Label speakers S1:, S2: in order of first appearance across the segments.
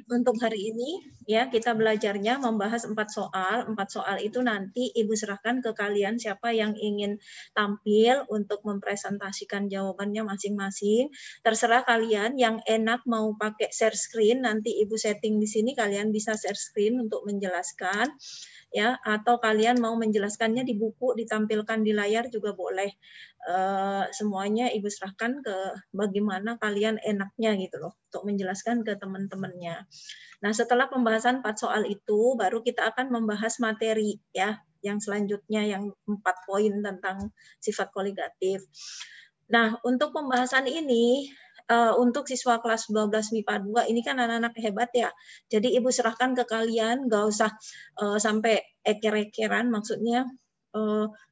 S1: Untuk hari ini ya kita belajarnya membahas 4 soal. 4 soal itu nanti Ibu serahkan ke kalian siapa yang ingin tampil untuk mempresentasikan jawabannya masing-masing. Terserah kalian yang enak mau pakai share screen, nanti Ibu setting di sini kalian bisa share screen untuk menjelaskan ya, atau kalian mau menjelaskannya di buku ditampilkan di layar juga boleh. Semuanya Ibu serahkan ke bagaimana kalian enaknya gitu loh untuk menjelaskan ke teman-temannya. Nah, setelah pembahasan 4 soal itu baru kita akan membahas materi ya, yang selanjutnya yang 4 poin tentang sifat koligatif. Nah, untuk pembahasan ini untuk siswa kelas 12 MIPA 2 ini kan anak-anak hebat ya. Jadi Ibu serahkan ke kalian, nggak usah sampai eker-ekeran, maksudnya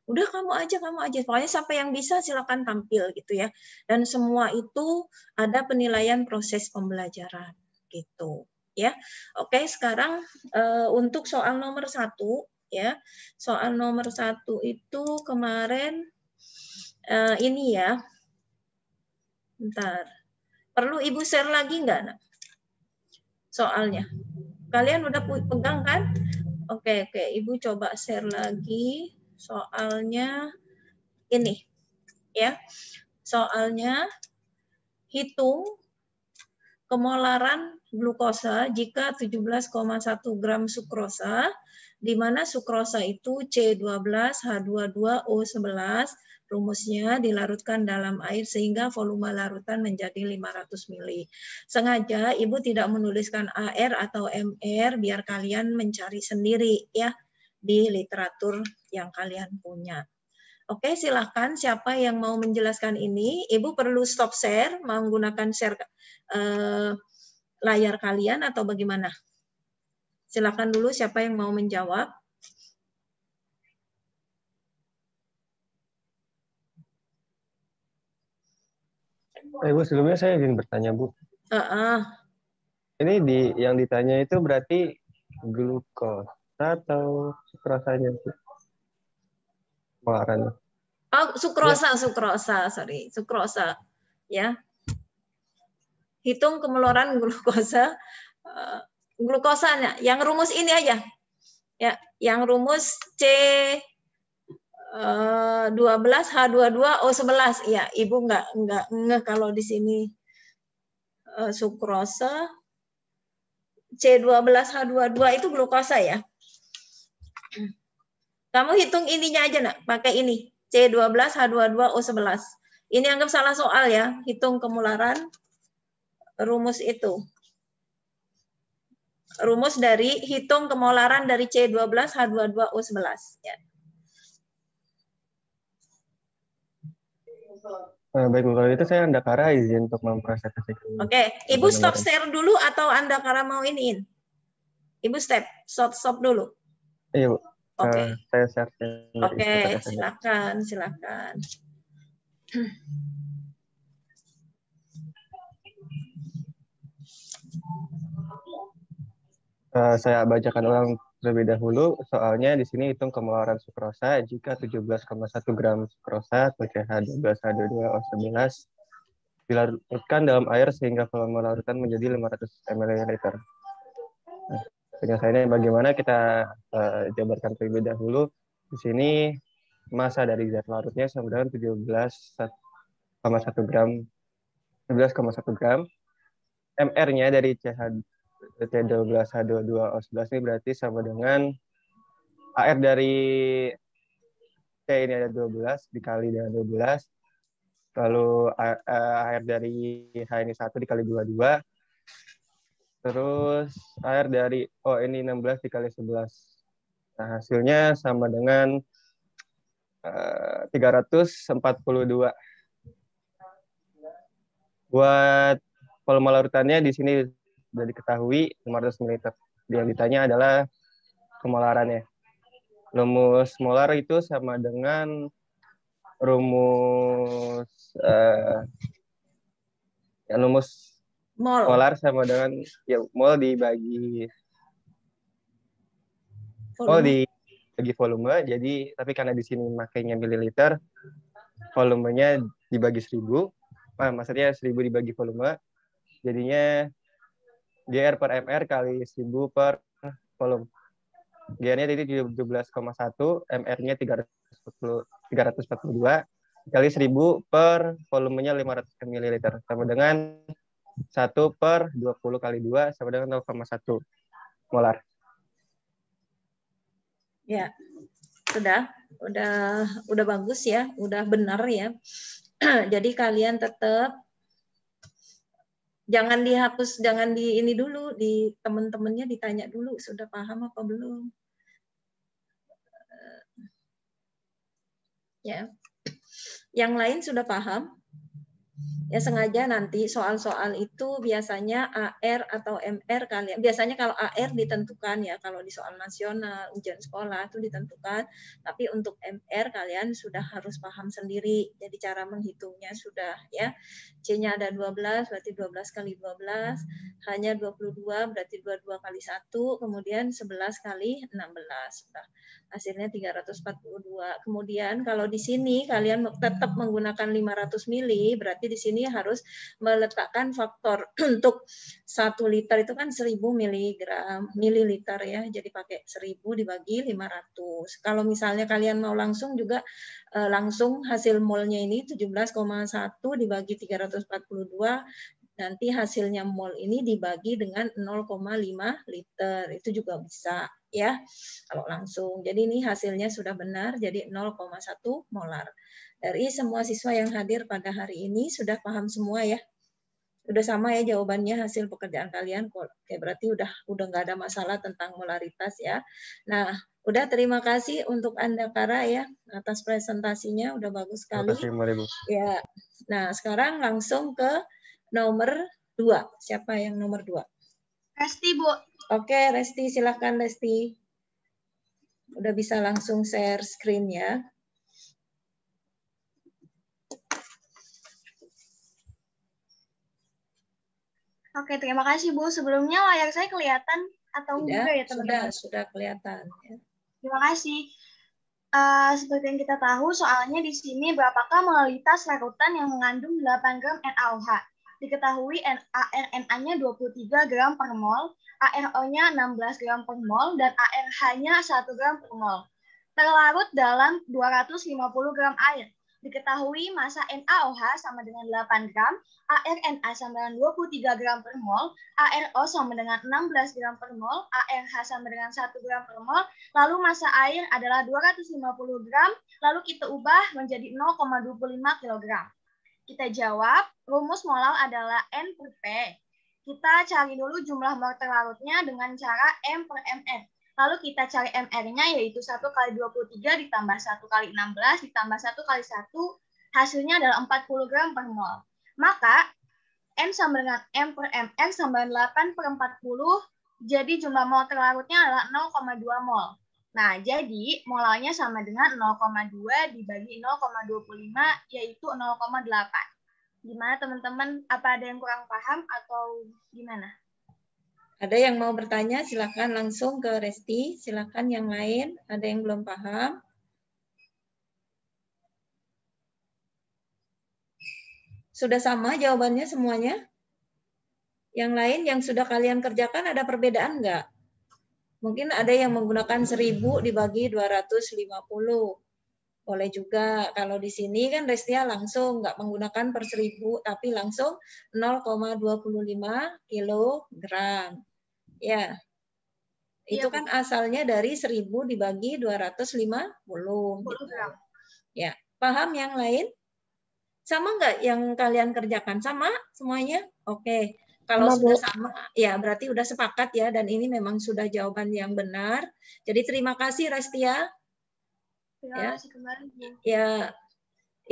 S1: udah kamu aja. Pokoknya sampai yang bisa silakan tampil gitu ya. Dan semua itu ada penilaian proses pembelajaran gitu ya. Oke, sekarang untuk soal nomor 1 ya. Soal nomor 1 itu kemarin ini ya. Bentar. Perlu Ibu share lagi nggak, Nak? Soalnya. Kalian udah pegang kan? Oke. Ibu coba share lagi. Soalnya ini ya. Soalnya hitung kemolaran glukosa jika 17,1 gram sukrosa, di mana sukrosa itu C12H22O11, rumusnya dilarutkan dalam air sehingga volume larutan menjadi 500 ml. Sengaja Ibu tidak menuliskan AR atau MR biar kalian mencari sendiri ya di literatur yang kalian punya. Oke, silahkan siapa yang mau menjelaskan ini. Ibu perlu stop share, menggunakan share layar kalian atau bagaimana? Silahkan dulu siapa yang mau menjawab.
S2: Bu, sebelumnya saya ingin bertanya, Bu. Ini yang ditanya itu berarti glukosa atau sukrosanya, Bu? Pengeluarannya.
S1: Oh, sukrosa, sorry, sukrosa. Ya. Hitung kemeluaran glukosa. Glukosanya, yang rumus ini aja. Ya, yang rumus C 12H22O11. Ya, Ibu nggak ngeh kalau di sini sukrosa. C12H22 itu glukosa ya. Kamu hitung ininya aja, Nak, pakai ini. C12H22O11. Ini anggap salah soal ya, hitung kemularan rumus itu. Rumus dari hitung kemolaran dari C12H22O11 ya.
S2: Baik, Bu, kalau itu saya Andakara izin untuk mempresentasikan.
S1: Oke, Ibu stop share dulu atau Andakara mau iniin? Ibu stop dulu.
S2: Iya, Bu.
S1: Oke.
S2: Saya share.
S1: Oke, silakan.
S2: Saya bacakan ulang terlebih dahulu. Soalnya di sini hitung kemolaran sukrosa jika 17,1 gram sukrosa atau CH12H22O11 dilarutkan dalam air sehingga volume larutan menjadi 500 ml. Nah, penjelasannya bagaimana kita jabarkan terlebih dahulu. Di sini massa dari zat larutnya sama dengan 17,1 gram. 17,1 gram. MR-nya dari C12H22O11 ini berarti sama dengan AR dari C ini ada 12 dikali dengan 12. Lalu AR dari H ini 1 dikali 22. Terus AR dari O ini 16 dikali 11. Nah, hasilnya sama dengan 342. Buat volume larutannya di sini sudah diketahui 500 ml. Yang ditanya adalah kemolarannya. Rumus molar itu sama dengan rumus rumus molar sama dengan ya mol dibagi volume. Jadi tapi karena di sini makainya mililiter, volumenya dibagi 1000. Maksudnya 1000 dibagi volume. Jadinya GR per MR kali 1000 per volume. GR-nya jadi 17,1, MR-nya 342 kali 1000 per volumenya 500 ml sama dengan 1 per 20 kali 2 sama dengan 0,1 molar.
S1: Ya, udah bagus ya, udah benar ya. Jadi kalian tetap jangan dihapus, jangan di ini dulu, di teman-temannya ditanya dulu sudah paham apa belum. Ya. Yang lain sudah paham? Ya sengaja nanti soal-soal itu biasanya AR atau MR kalian. Biasanya kalau AR ditentukan ya, kalau di soal nasional, ujian sekolah itu ditentukan. Tapi untuk MR kalian sudah harus paham sendiri. Jadi cara menghitungnya sudah ya. C-nya ada 12, berarti 12 kali 12. Hanya 22, berarti 22 kali 1. Kemudian 11 kali 16. Nah, hasilnya 342. Kemudian kalau di sini kalian tetap menggunakan 500 mili, berarti di sini harus meletakkan faktor untuk 1 liter itu kan 1000 mililiter ya. Jadi pakai 1000 dibagi 500. Kalau misalnya kalian mau langsung juga langsung hasil molnya ini 17,1 dibagi 342, nanti hasilnya mol ini dibagi dengan 0,5 liter. Itu juga bisa ya kalau langsung. Jadi ini hasilnya sudah benar, jadi 0,1 molar. Dari semua siswa yang hadir pada hari ini sudah paham semua ya. Udah sama ya jawabannya hasil pekerjaan kalian. Oke, berarti udah nggak ada masalah tentang molaritas ya. Nah, udah terima kasih untuk Anda Kara ya atas presentasinya, udah bagus sekali.
S2: Terima kasih, Ibu.
S1: Ya. Nah, sekarang langsung ke nomor 2. Siapa yang nomor 2?
S3: Resti, Bu.
S1: Oke, Resti, silakan Resti. Udah bisa langsung share screen ya.
S3: Oke, terima kasih Bu. Sebelumnya layar saya kelihatan atau enggak ya teman-teman?
S1: Sudah kelihatan. Ya.
S3: Terima kasih. Seperti yang kita tahu, soalnya di sini berapakah molaritas larutan yang mengandung 8 gram NaOH? Diketahui ARNA-nya 23 gram per mol, ARO-nya 16 gram per mol, dan ARH-nya 1 gram per mol. Terlarut dalam 250 gram air. Diketahui massa NaOH sama dengan 8 gram, ARNA sama dengan 23 gram per mol, ARO sama dengan 16 gram per mol, ARH sama dengan 1 gram per mol, lalu massa air adalah 250 gram, lalu kita ubah menjadi 0,25 kg. Kita jawab, rumus molar adalah N per P. Kita cari dulu jumlah mol terlarutnya dengan cara M per MR. Lalu kita cari MR-nya yaitu 1 kali 23 ditambah 1 kali 16 ditambah 1 kali 1, hasilnya adalah 40 gram per mol. Maka M sama dengan M per MR sama dengan 8 per 40, jadi jumlah mol terlarutnya adalah 0,2 mol. Nah, jadi molalnya sama dengan 0,2 dibagi 0,25 yaitu 0,8. Gimana teman-teman? Apa ada yang kurang paham atau gimana?
S1: Ada yang mau bertanya, silakan langsung ke Resti. Silakan yang lain, ada yang belum paham. Sudah sama jawabannya semuanya? Yang lain yang sudah kalian kerjakan ada perbedaan enggak? Mungkin ada yang menggunakan 1000 dibagi 250. Boleh juga. Kalau di sini kan Restia langsung nggak menggunakan per 1000, tapi langsung 0,25 kilogram. Ya, itu kan asalnya dari 1000 dibagi 250. Gitu. Ya, paham yang lain? Sama nggak yang kalian kerjakan? Sama semuanya? Oke. Kalau sudah sama, ya berarti udah sepakat ya, dan ini memang sudah jawaban yang benar. Jadi terima kasih Restia.
S3: Terima kasih kembali, Bu.
S1: Ya,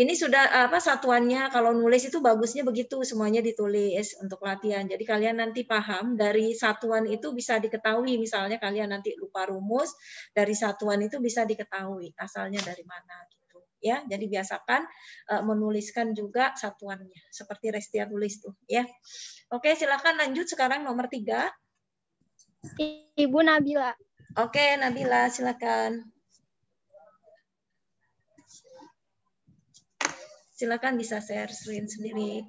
S1: ini sudah satuannya, kalau nulis itu bagusnya begitu, semuanya ditulis untuk latihan. Jadi kalian nanti paham dari satuan itu bisa diketahui, misalnya kalian nanti lupa rumus, dari satuan itu bisa diketahui asalnya dari mana gitu. Ya, jadi biasakan menuliskan juga satuannya seperti Restia tulis tuh ya. Oke, silakan lanjut sekarang nomor 3.
S4: Ibu Nabila.
S1: Oke, Nabila silakan. Silakan bisa share screen sendiri.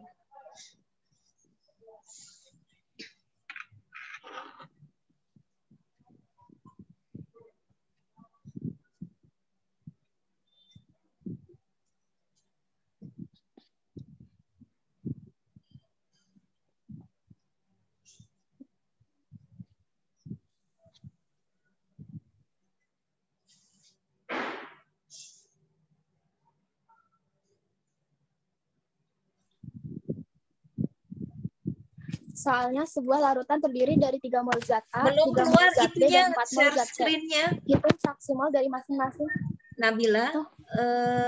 S4: Soalnya sebuah larutan terdiri dari 3 mol zat A,
S1: Belum
S4: 3 mol
S1: keluar
S4: zat B,
S1: itunya,
S4: dan 4 mol
S1: share
S4: zat C.
S1: screen-nya.
S4: Hitung fraksi mol dari masing-masing.
S1: Nabila,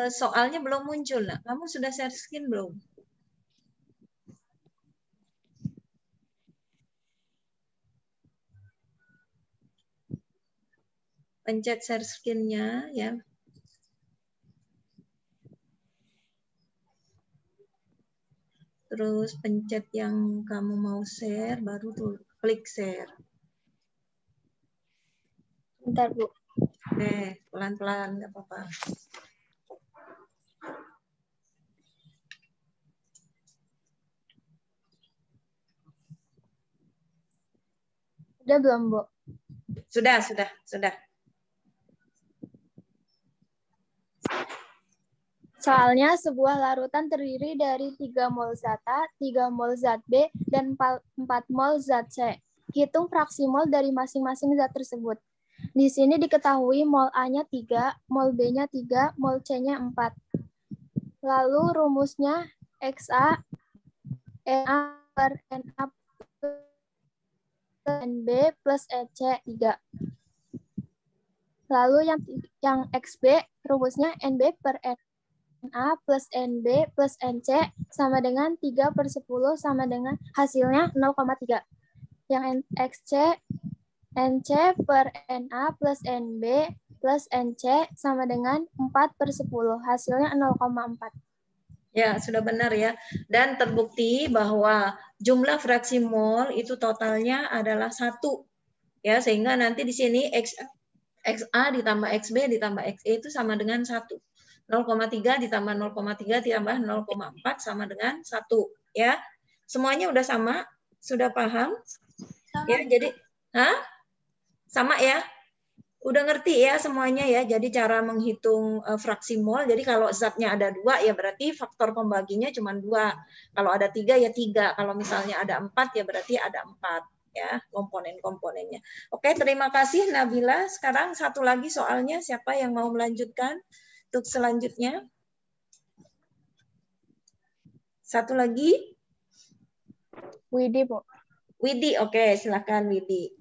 S1: soalnya belum muncul. Nah, kamu sudah share screen belum? Pencet share screen-nya ya. Terus pencet yang kamu mau share, baru tuh klik share.
S4: Bentar, Bu.
S1: Oke, pelan-pelan, nggak apa-apa.
S4: Udah belum, Bu?
S1: Sudah.
S4: Soalnya sebuah larutan terdiri dari 3 mol zat A, 3 mol zat B, dan 4 mol zat C. Hitung fraksi mol dari masing-masing zat tersebut. Di sini diketahui mol A-nya 3, mol B-nya 3, mol C-nya 4. Lalu rumusnya XA Na per Na plus NB plus EC 3. Lalu yang XB rumusnya NB per Na plus NB plus NC sama dengan 3/10 sama dengan hasilnya 0,3. Yang XC NC per Na plus NB plus NC sama dengan 4/10. Hasilnya 0,4.
S1: Ya, sudah benar ya. Dan terbukti bahwa jumlah fraksi mol itu totalnya adalah 1. Ya, sehingga nanti di sini XA ditambah XB ditambah XE itu sama dengan 1. 0,3 ditambah 0,3 ditambah 0,4 sama dengan 1. Ya, semuanya udah sama? Sudah paham? Ya, jadi, sama ya? Udah ngerti ya semuanya ya. Jadi cara menghitung fraksi mol. Jadi kalau zatnya ada 2 ya berarti faktor pembaginya cuma 2. Kalau ada 3 ya 3. Kalau misalnya ada 4 ya berarti ada 4 ya komponen-komponennya. Oke, terima kasih Nabila. Sekarang satu lagi soalnya, siapa yang mau melanjutkan untuk selanjutnya? Satu lagi?
S4: Widi, Bu.
S1: Widi, oke, silakan Widi.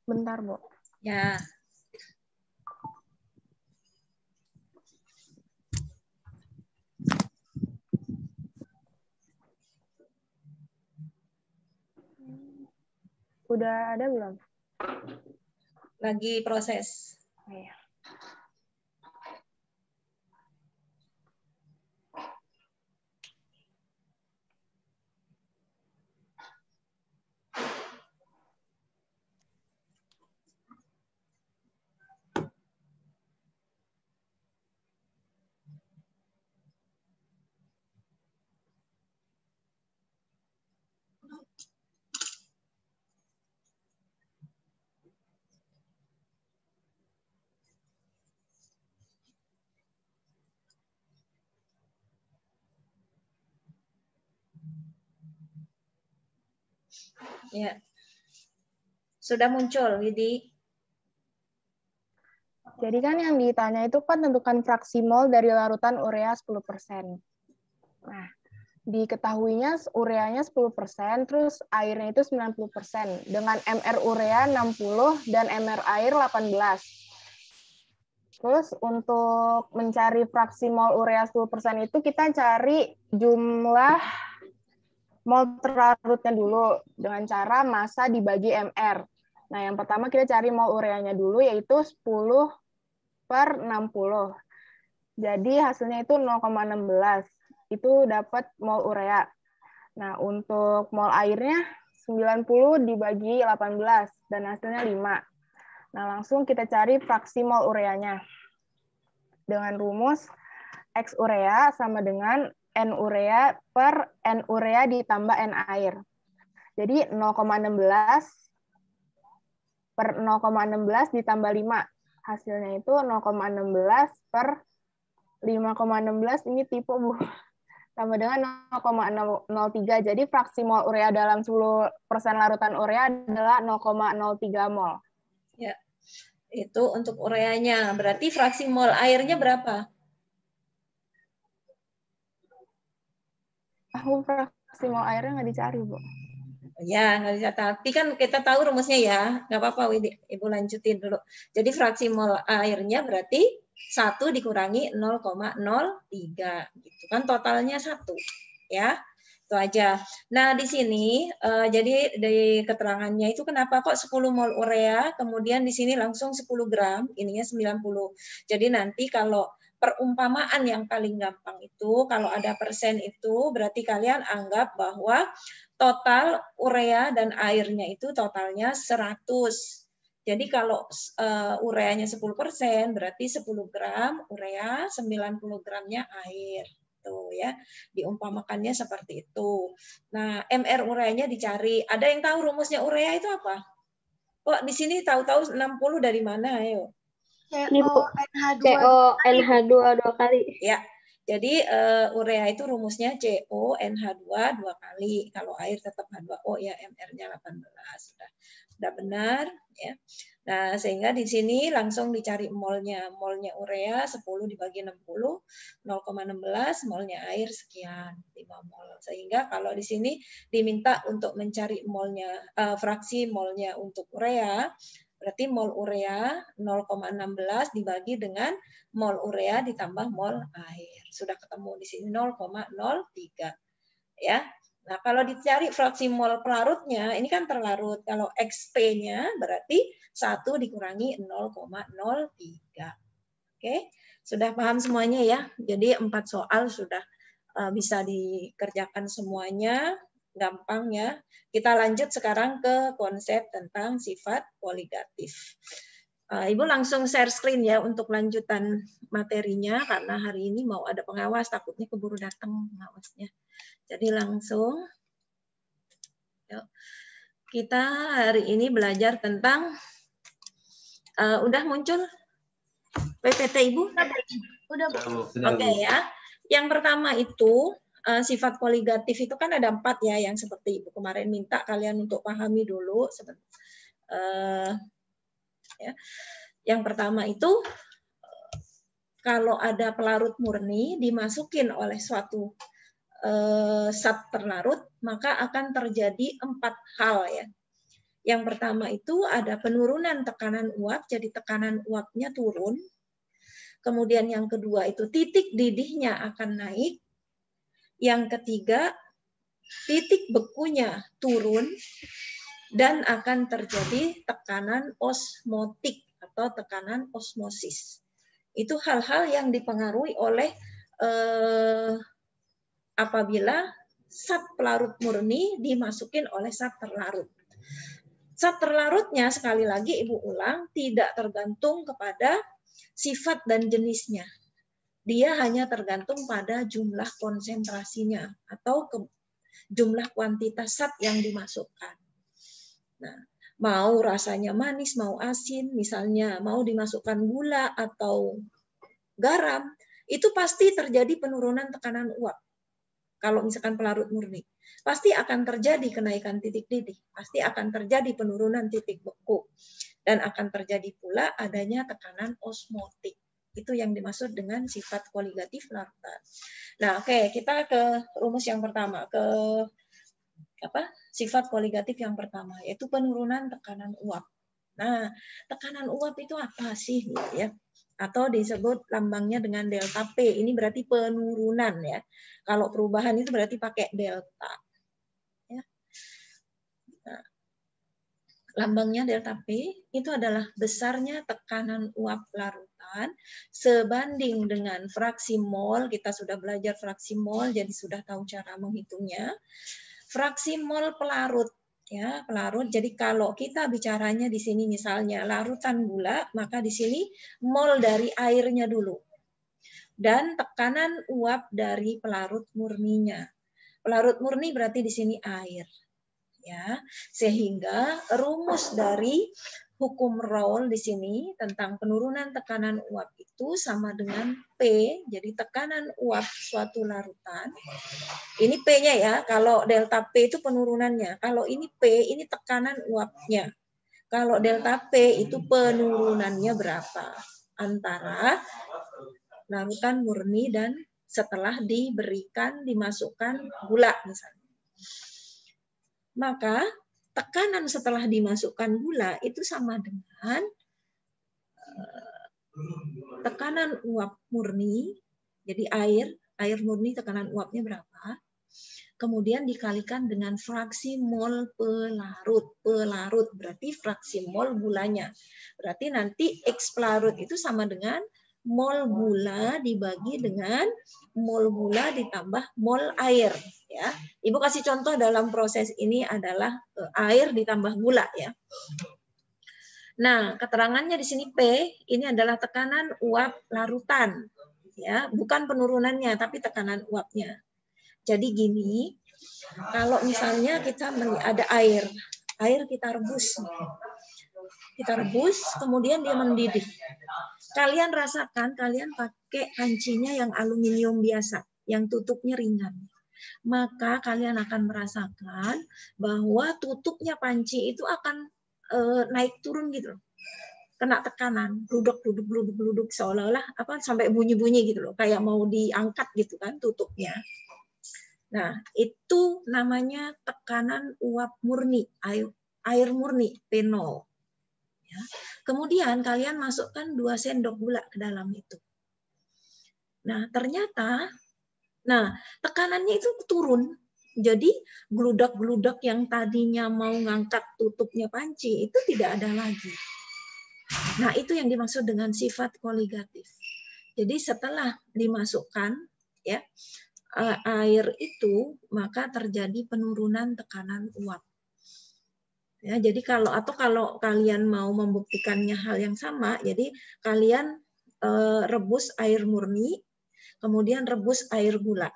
S4: Bentar, Bu.
S1: Ya.
S4: Udah ada belum?
S1: Lagi proses.
S4: Oh, iya.
S1: Ya. Sudah muncul, Widi.
S5: Jadi kan yang ditanya itu kan tentukan fraksi mol dari larutan urea 10%. Nah, diketahuinya ureanya 10%, terus airnya itu 90%, dengan MR urea 60 dan MR air 18. Terus untuk mencari fraksi mol urea 10% itu kita cari jumlah mol terlarutnya dulu dengan cara massa dibagi MR. Nah, yang pertama kita cari mol ureanya dulu, yaitu 10/60. Jadi hasilnya itu 0,16. Itu dapat mol urea. Nah, untuk mol airnya 90 dibagi 18 dan hasilnya 5. Nah, langsung kita cari fraksi mol ureanya. Dengan rumus X urea sama dengan N urea per N urea ditambah N air. Jadi 0,16 per 0,16 ditambah 5. Hasilnya itu 0,16 per 5,16, ini tipe, Bu. Tambah dengan 0,03. Jadi fraksi mol urea dalam 10% larutan urea adalah 0,03 mol.
S1: Ya. Itu untuk ureanya. Berarti fraksi mol airnya berapa?
S5: tahu fraksi mol airnya nggak dicari, Bu.
S1: Ya, nggak bisa. Tapi kan kita tahu rumusnya ya. Nggak apa-apa, Ibu lanjutin dulu. Jadi fraksi mol airnya berarti 1 dikurangi 0,03. Gitu kan, totalnya 1. Ya, itu aja. Nah, di sini, jadi dari keterangannya itu kenapa kok 10 mol urea, kemudian di sini langsung 10 gram, ininya 90. Jadi nanti kalau perumpamaan yang paling gampang itu, kalau ada persen itu, berarti kalian anggap bahwa total urea dan airnya itu totalnya 100. Jadi kalau ureanya 10%, berarti 10 gram urea, 90 gramnya air. Tuh ya, diumpamakannya seperti itu. Nah, MR ureanya dicari. Ada yang tahu rumusnya urea itu apa? Kok di sini tahu-tahu 60 dari mana? Ayo.
S6: CONH2 2 kali.
S1: Ya, jadi urea itu rumusnya CONH2 2 kali. Kalau air tetap H2O ya, MR-nya 18. Sudah benar ya. Nah, sehingga di sini langsung dicari molnya. Molnya urea 10 dibagi 60, 0,16, molnya air sekian, 5 mol. Sehingga kalau di sini diminta untuk mencari molnya, fraksi molnya untuk urea, berarti mol urea 0,16 dibagi dengan mol urea ditambah mol air. Sudah ketemu di sini 0,03. Ya. Nah, kalau dicari fraksi mol pelarutnya, ini kan terlarut. Kalau XP-nya berarti 1 dikurangi 0,03. Oke, sudah paham semuanya ya? Jadi 4 soal sudah bisa dikerjakan semuanya. Gampang ya. Kita lanjut sekarang ke konsep tentang sifat koligatif. Ibu langsung share screen ya untuk lanjutan materinya, karena hari ini mau ada pengawas, takutnya keburu datang pengawasnya. Jadi langsung, yuk. Kita hari ini belajar tentang, udah muncul PPT Ibu?
S3: Udah, Bu.
S1: Oke ya. Yang pertama itu, sifat koligatif itu kan ada 4 ya, yang seperti Ibu kemarin minta kalian untuk pahami dulu. Ya. Yang pertama itu, kalau ada pelarut murni dimasukin oleh suatu zat terlarut, maka akan terjadi 4 hal ya. Yang pertama itu ada penurunan tekanan uap, jadi tekanan uapnya turun. Kemudian yang kedua itu titik didihnya akan naik. Yang ketiga, titik bekunya turun dan akan terjadi tekanan osmotik atau tekanan osmosis. Itu hal-hal yang dipengaruhi oleh apabila zat pelarut murni dimasukin oleh zat terlarut. Zat terlarutnya, sekali lagi Ibu ulang, tidak tergantung kepada sifat dan jenisnya. Dia hanya tergantung pada jumlah konsentrasinya atau jumlah kuantitas zat yang dimasukkan. Nah, mau rasanya manis, mau asin, misalnya mau dimasukkan gula atau garam, itu pasti terjadi penurunan tekanan uap. Kalau misalkan pelarut murni, pasti akan terjadi kenaikan titik didih, pasti akan terjadi penurunan titik beku, dan akan terjadi pula adanya tekanan osmotik. Itu yang dimaksud dengan sifat koligatif larutan. Nah, oke, kita ke rumus yang pertama, ke sifat koligatif yang pertama, yaitu penurunan tekanan uap. Nah, tekanan uap itu apa sih, ya? Atau disebut lambangnya dengan delta P. Ini berarti penurunan ya. Kalau perubahan itu berarti pakai delta. Ya. Nah, lambangnya delta P itu adalah besarnya tekanan uap larutan sebanding dengan fraksi mol. Kita sudah belajar fraksi mol, jadi sudah tahu cara menghitungnya. Fraksi mol pelarut. Ya, pelarut. Jadi kalau kita bicaranya di sini misalnya larutan gula, maka di sini mol dari airnya dulu. Dan tekanan uap dari pelarut murninya. Pelarut murni berarti di sini air. Ya, sehingga rumus dari hukum Raoul di sini tentang penurunan tekanan uap itu sama dengan P, jadi tekanan uap suatu larutan. Ini P-nya ya, kalau delta P itu penurunannya. Kalau ini P, ini tekanan uapnya. Kalau delta P itu penurunannya berapa? Antara larutan murni dan setelah dimasukkan gula misalnya. Maka tekanan setelah dimasukkan gula itu sama dengan tekanan uap murni. Jadi air murni tekanan uapnya berapa? Kemudian dikalikan dengan fraksi mol pelarut. Pelarut berarti fraksi mol gulanya. Berarti nanti X pelarut itu sama dengan mol gula dibagi dengan mol gula ditambah mol air. Ya, Ibu kasih contoh dalam proses ini adalah air ditambah gula ya. Nah, keterangannya di sini P ini adalah tekanan uap larutan. Ya, bukan penurunannya tapi tekanan uapnya. Jadi gini, kalau misalnya kita ada air kita rebus. Kita rebus, kemudian dia mendidih. Kalian rasakan, kalian pakai pancinya yang aluminium biasa, yang tutupnya ringan. Maka kalian akan merasakan bahwa tutupnya panci itu akan naik turun gitu loh. Kena tekanan, bluduk seolah-olah sampai bunyi-bunyi gitu loh, kayak mau diangkat gitu kan tutupnya. Nah, itu namanya tekanan uap murni, air murni, P0. Ya. Kemudian kalian masukkan 2 sendok gula ke dalam itu. Nah, ternyata, tekanannya itu turun. Jadi, gludak-gludak yang tadinya mau ngangkat tutupnya panci, itu tidak ada lagi. Nah, itu yang dimaksud dengan sifat koligatif. Jadi, setelah dimasukkan, ya, air itu, maka terjadi penurunan tekanan uap. Ya, jadi kalau kalian mau membuktikannya hal yang sama, jadi kalian rebus air murni, kemudian rebus air gula.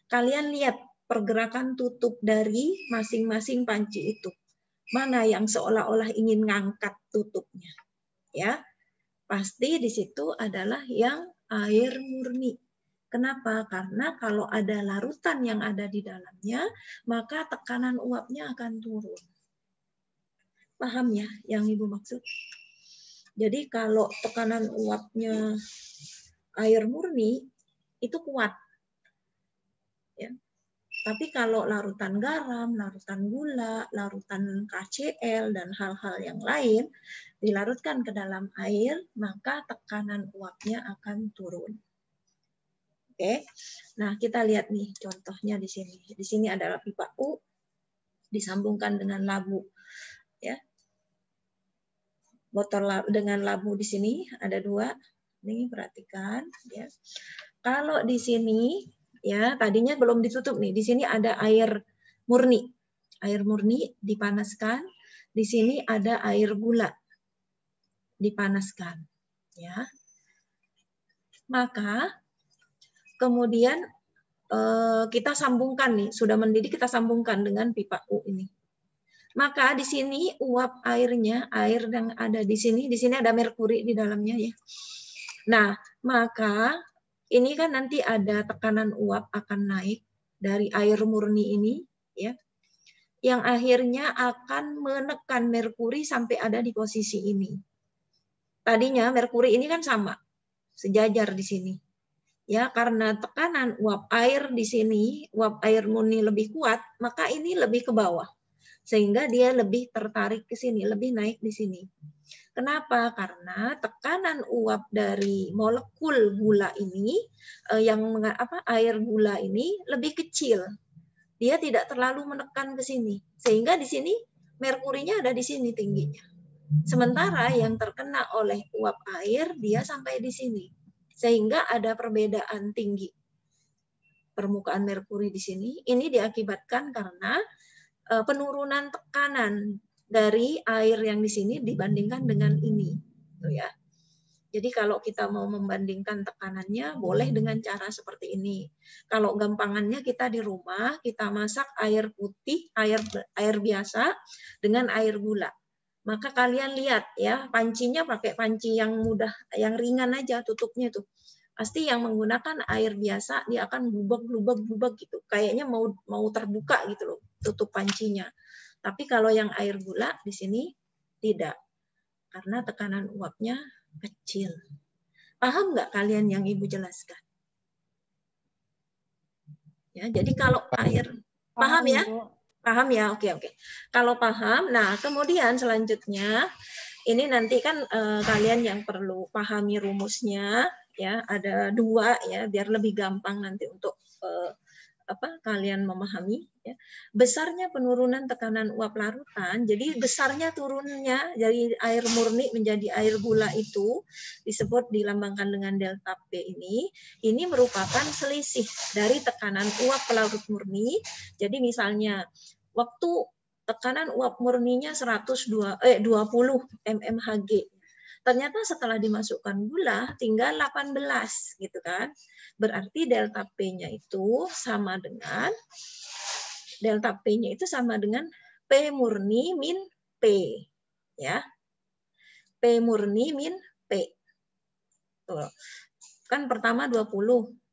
S1: Kalian lihat pergerakan tutup dari masing-masing panci itu. Mana yang seolah-olah ingin ngangkat tutupnya. Ya, pasti di situ adalah yang air murni. Kenapa? Karena kalau ada larutan yang ada di dalamnya, maka tekanan uapnya akan turun. Paham ya yang Ibu maksud? Jadi kalau tekanan uapnya air murni, itu kuat. Ya. Tapi kalau larutan garam, larutan gula, larutan KCl, dan hal-hal yang lain, dilarutkan ke dalam air, maka tekanan uapnya akan turun. Oke, nah kita lihat nih contohnya di sini. Di sini adalah pipa U disambungkan dengan labu, ya. Botol dengan labu di sini ada 2. Nih perhatikan, ya. Kalau di sini, ya tadinya belum ditutup nih. Di sini ada air murni. Air murni dipanaskan. Di sini ada air gula dipanaskan, ya. Maka kemudian kita sambungkan nih, sudah mendidih kita sambungkan dengan pipa U ini. Maka di sini uap airnya, air yang ada di sini ada merkuri di dalamnya ya. Nah, maka ini kan nanti ada tekanan uap akan naik dari air murni ini ya. Yang akhirnya akan menekan merkuri sampai ada di posisi ini. Tadinya merkuri ini kan sama, sejajar di sini. Ya, karena tekanan uap air di sini, uap air murni lebih kuat, maka ini lebih ke bawah. Sehingga dia lebih tertarik ke sini, lebih naik di sini. Kenapa? Karena tekanan uap dari molekul gula ini, air gula ini lebih kecil. Dia tidak terlalu menekan ke sini. Sehingga di sini merkurinya ada di sini tingginya. Sementara yang terkena oleh uap air, dia sampai di sini. Sehingga ada perbedaan tinggi permukaan merkuri di sini. Ini diakibatkan karena penurunan tekanan dari air yang di sini dibandingkan dengan ini, ya. Jadi kalau kita mau membandingkan tekanannya, boleh dengan cara seperti ini. Kalau gampangannya kita di rumah, kita masak air putih, air biasa dengan air gula. Maka kalian lihat ya, pancinya pakai panci yang mudah, yang ringan aja tutupnya tuh. Pasti yang menggunakan air biasa dia akan glubag gitu. Kayaknya mau terbuka gitu loh tutup pancinya. Tapi kalau yang air gula di sini tidak. Karena tekanan uapnya kecil. Paham nggak kalian yang Ibu jelaskan? Ya, jadi kalau air paham ya? Paham ya? Oke, oke. Kalau paham, nah kemudian selanjutnya ini nanti kan kalian yang perlu pahami rumusnya ya, ada 2 ya biar lebih gampang nanti untuk kalian memahami ya. Besarnya penurunan tekanan uap larutan, jadi besarnya turunnya dari air murni menjadi air gula itu disebut dilambangkan dengan delta P ini merupakan selisih dari tekanan uap pelarut murni. Jadi misalnya waktu tekanan uap murninya 20 mmHg. Ternyata setelah dimasukkan gula tinggal 18 gitu kan. Berarti delta P-nya itu sama dengan P murni min P ya. P murni min P. Tuh. Kan pertama 20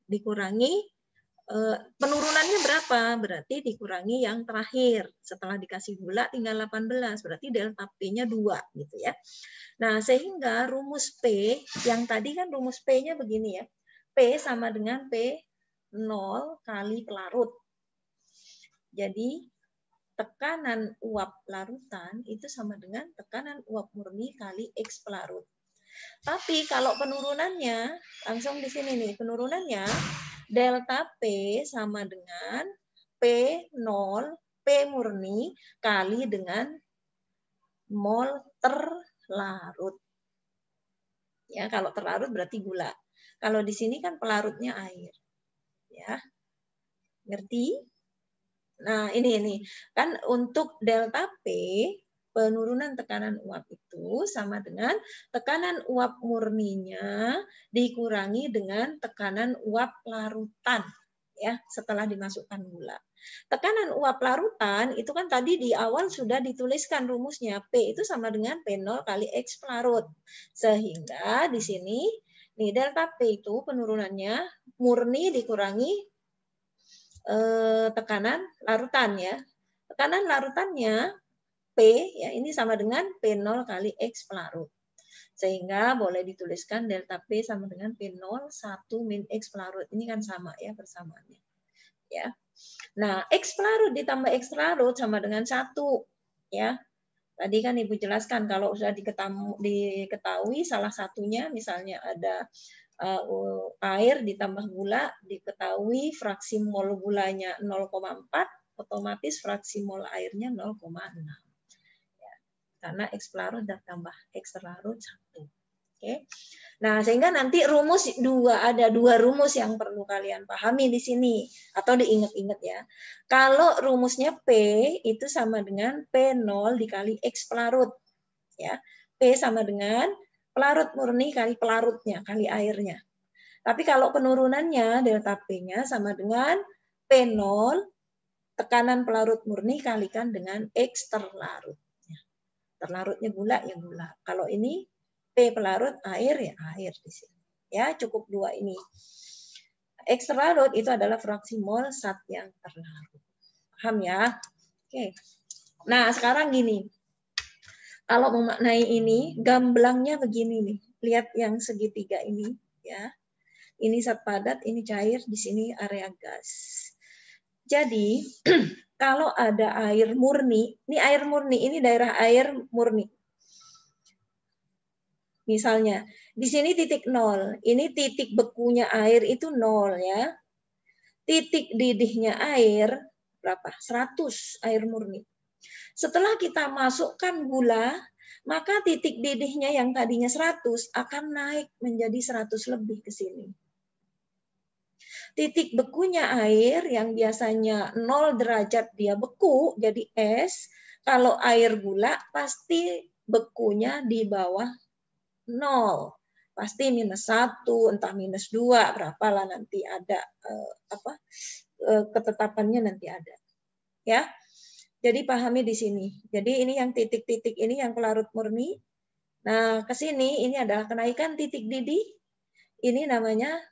S1: dikurangi penurunannya berapa? Berarti dikurangi yang terakhir. Setelah dikasih gula tinggal 18. Berarti delta P-nya 2 gitu ya. Nah, sehingga rumus P, yang tadi kan rumus P-nya begini ya. P sama dengan P0 kali pelarut. Jadi, tekanan uap larutan itu sama dengan tekanan uap murni kali X pelarut. Tapi kalau penurunannya, langsung di sini nih, penurunannya delta P sama dengan P0, P murni kali dengan mol terlarut. Ya, kalau terlarut berarti gula. Kalau di sini kan pelarutnya air. Ya. Ngerti? Nah, ini kan untuk delta P penurunan tekanan uap itu sama dengan tekanan uap murninya dikurangi dengan tekanan uap larutan ya setelah dimasukkan gula. Tekanan uap larutan itu kan tadi di awal sudah dituliskan rumusnya P itu sama dengan P0 kali X pelarut. Sehingga di sini nih delta P itu penurunannya murni dikurangi tekanan larutan ya. Tekanan larutannya P ya ini sama dengan P0 kali X pelarut. Sehingga boleh dituliskan delta P sama dengan P0 1 min X pelarut. Ini kan sama ya persamaannya. Ya. Nah, X pelarut ditambah X pelarut sama dengan 1 ya. Tadi kan Ibu jelaskan kalau sudah diketahui salah satunya misalnya ada air ditambah gula, diketahui fraksi mol gulanya 0,4, otomatis fraksi mol airnya 0,6. Ya, karena X pelarut dan tambah X terlarut 1. Oke. Nah, sehingga nanti rumus ada 2 rumus yang perlu kalian pahami di sini atau diingat-ingat ya. Kalau rumusnya P itu sama dengan P0 dikali X pelarut. Ya. P sama dengan pelarut murni kali pelarutnya, kali airnya. Tapi kalau penurunannya delta P-nya sama dengan P0 tekanan pelarut murni kalikan dengan X terlarut. Terlarutnya gula ya gula. Kalau ini P pelarut air ya air di sini. Ya, cukup 2 ini. X terlarut itu adalah fraksi mol zat yang terlarut. Paham ya? Oke. Nah, sekarang gini. Kalau memaknai ini, gamblangnya begini nih. Lihat yang segitiga ini ya. Ini zat padat, ini cair, di sini area gas. Jadi, kalau ada air murni, ini daerah air murni. Misalnya, di sini titik 0, ini titik bekunya air itu 0 ya. Titik didihnya air berapa? 100 air murni. Setelah kita masukkan gula, maka titik didihnya yang tadinya 100 akan naik menjadi 100 lebih ke sini. Titik bekunya air yang biasanya 0 derajat dia beku jadi es, kalau air gula pasti bekunya di bawah 0. Pasti -1, entah -2, berapalah nanti ada ketetapannya nanti ada. Ya. Jadi pahami di sini. Jadi ini yang titik-titik ini yang pelarut murni. Nah, ke sini ini adalah kenaikan titik didih. Ini namanya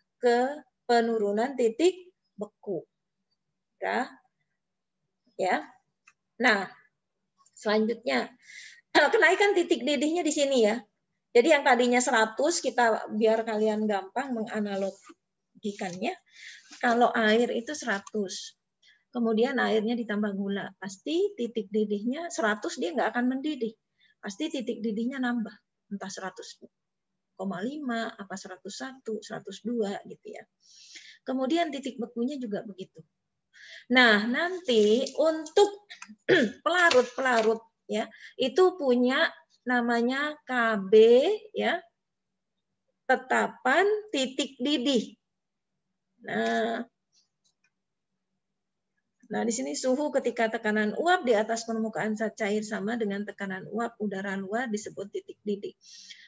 S1: penurunan titik beku. Ya. Nah, selanjutnya kenaikan titik didihnya di sini ya. Jadi yang tadinya 100 kita biar kalian gampang menganalogikannya. Kalau air itu 100, kemudian airnya ditambah gula, pasti titik didihnya 100 dia nggak akan mendidih. Pasti titik didihnya nambah, entah 100,5, apa 101, 102 gitu ya. Kemudian titik bekunya juga begitu. Nah, nanti untuk pelarut-pelarut ya, itu punya namanya KB ya, tetapan titik didih. Nah, di sini suhu ketika tekanan uap di atas permukaan zat cair sama dengan tekanan uap udara luar disebut titik didih.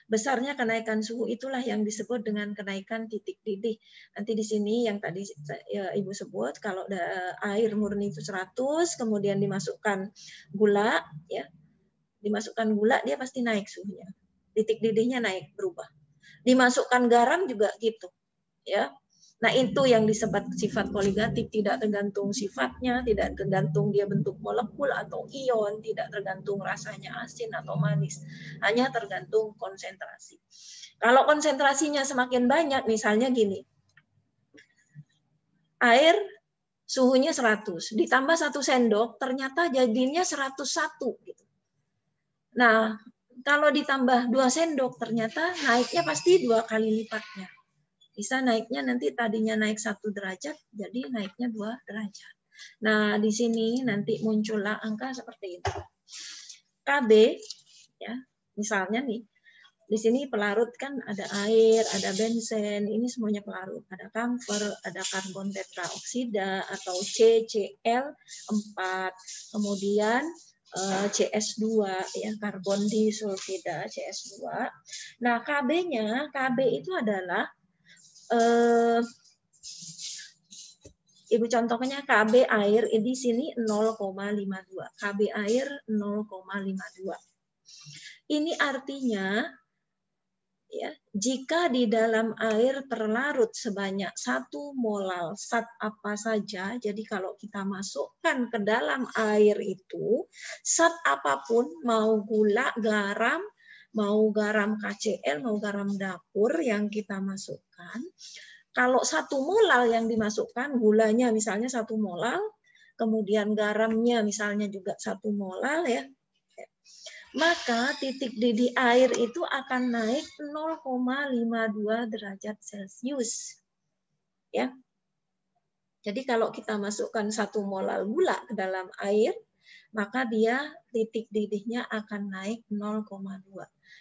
S1: Besarnya kenaikan suhu itulah yang disebut dengan kenaikan titik didih. Nanti di sini yang tadi ya, Ibu sebut, kalau air murni itu 100, kemudian dimasukkan gula, ya, dimasukkan gula dia pasti naik suhunya. Titik didihnya naik, berubah. Dimasukkan garam juga gitu, ya. Nah, itu yang disebut sifat koligatif, tidak tergantung sifatnya, tidak tergantung dia bentuk molekul atau ion, tidak tergantung rasanya asin atau manis, hanya tergantung konsentrasi. Kalau konsentrasinya semakin banyak, misalnya gini, air suhunya 100, ditambah 1 sendok, ternyata jadinya 101. Gitu. Nah, kalau ditambah 2 sendok, ternyata naiknya pasti 2 kali lipatnya. Bisa naiknya nanti tadinya naik 1 derajat, jadi naiknya 2 derajat. Nah, di sini nanti muncullah angka seperti itu. KB, ya, misalnya nih, di sini pelarut kan ada air, ada benzen, ini semuanya pelarut. Ada kamfer, ada karbon tetraoksida atau CCl4, kemudian CS2, ya, karbon disulfida CS2. Nah, KB-nya, KB itu adalah Ibu contohnya KB air di sini 0,52. KB air 0,52. Ini artinya ya, jika di dalam air terlarut sebanyak 1 molal zat apa saja, jadi kalau kita masukkan ke dalam air itu zat apapun, mau gula, garam, mau garam KCl, mau garam dapur yang kita masukkan, kalau 1 molal yang dimasukkan, gulanya misalnya 1 molal, kemudian garamnya misalnya juga 1 molal ya, maka titik didih air itu akan naik 0,52 derajat Celcius. Ya. Jadi kalau kita masukkan 1 molal gula ke dalam air, maka dia titik didihnya akan naik 0,2.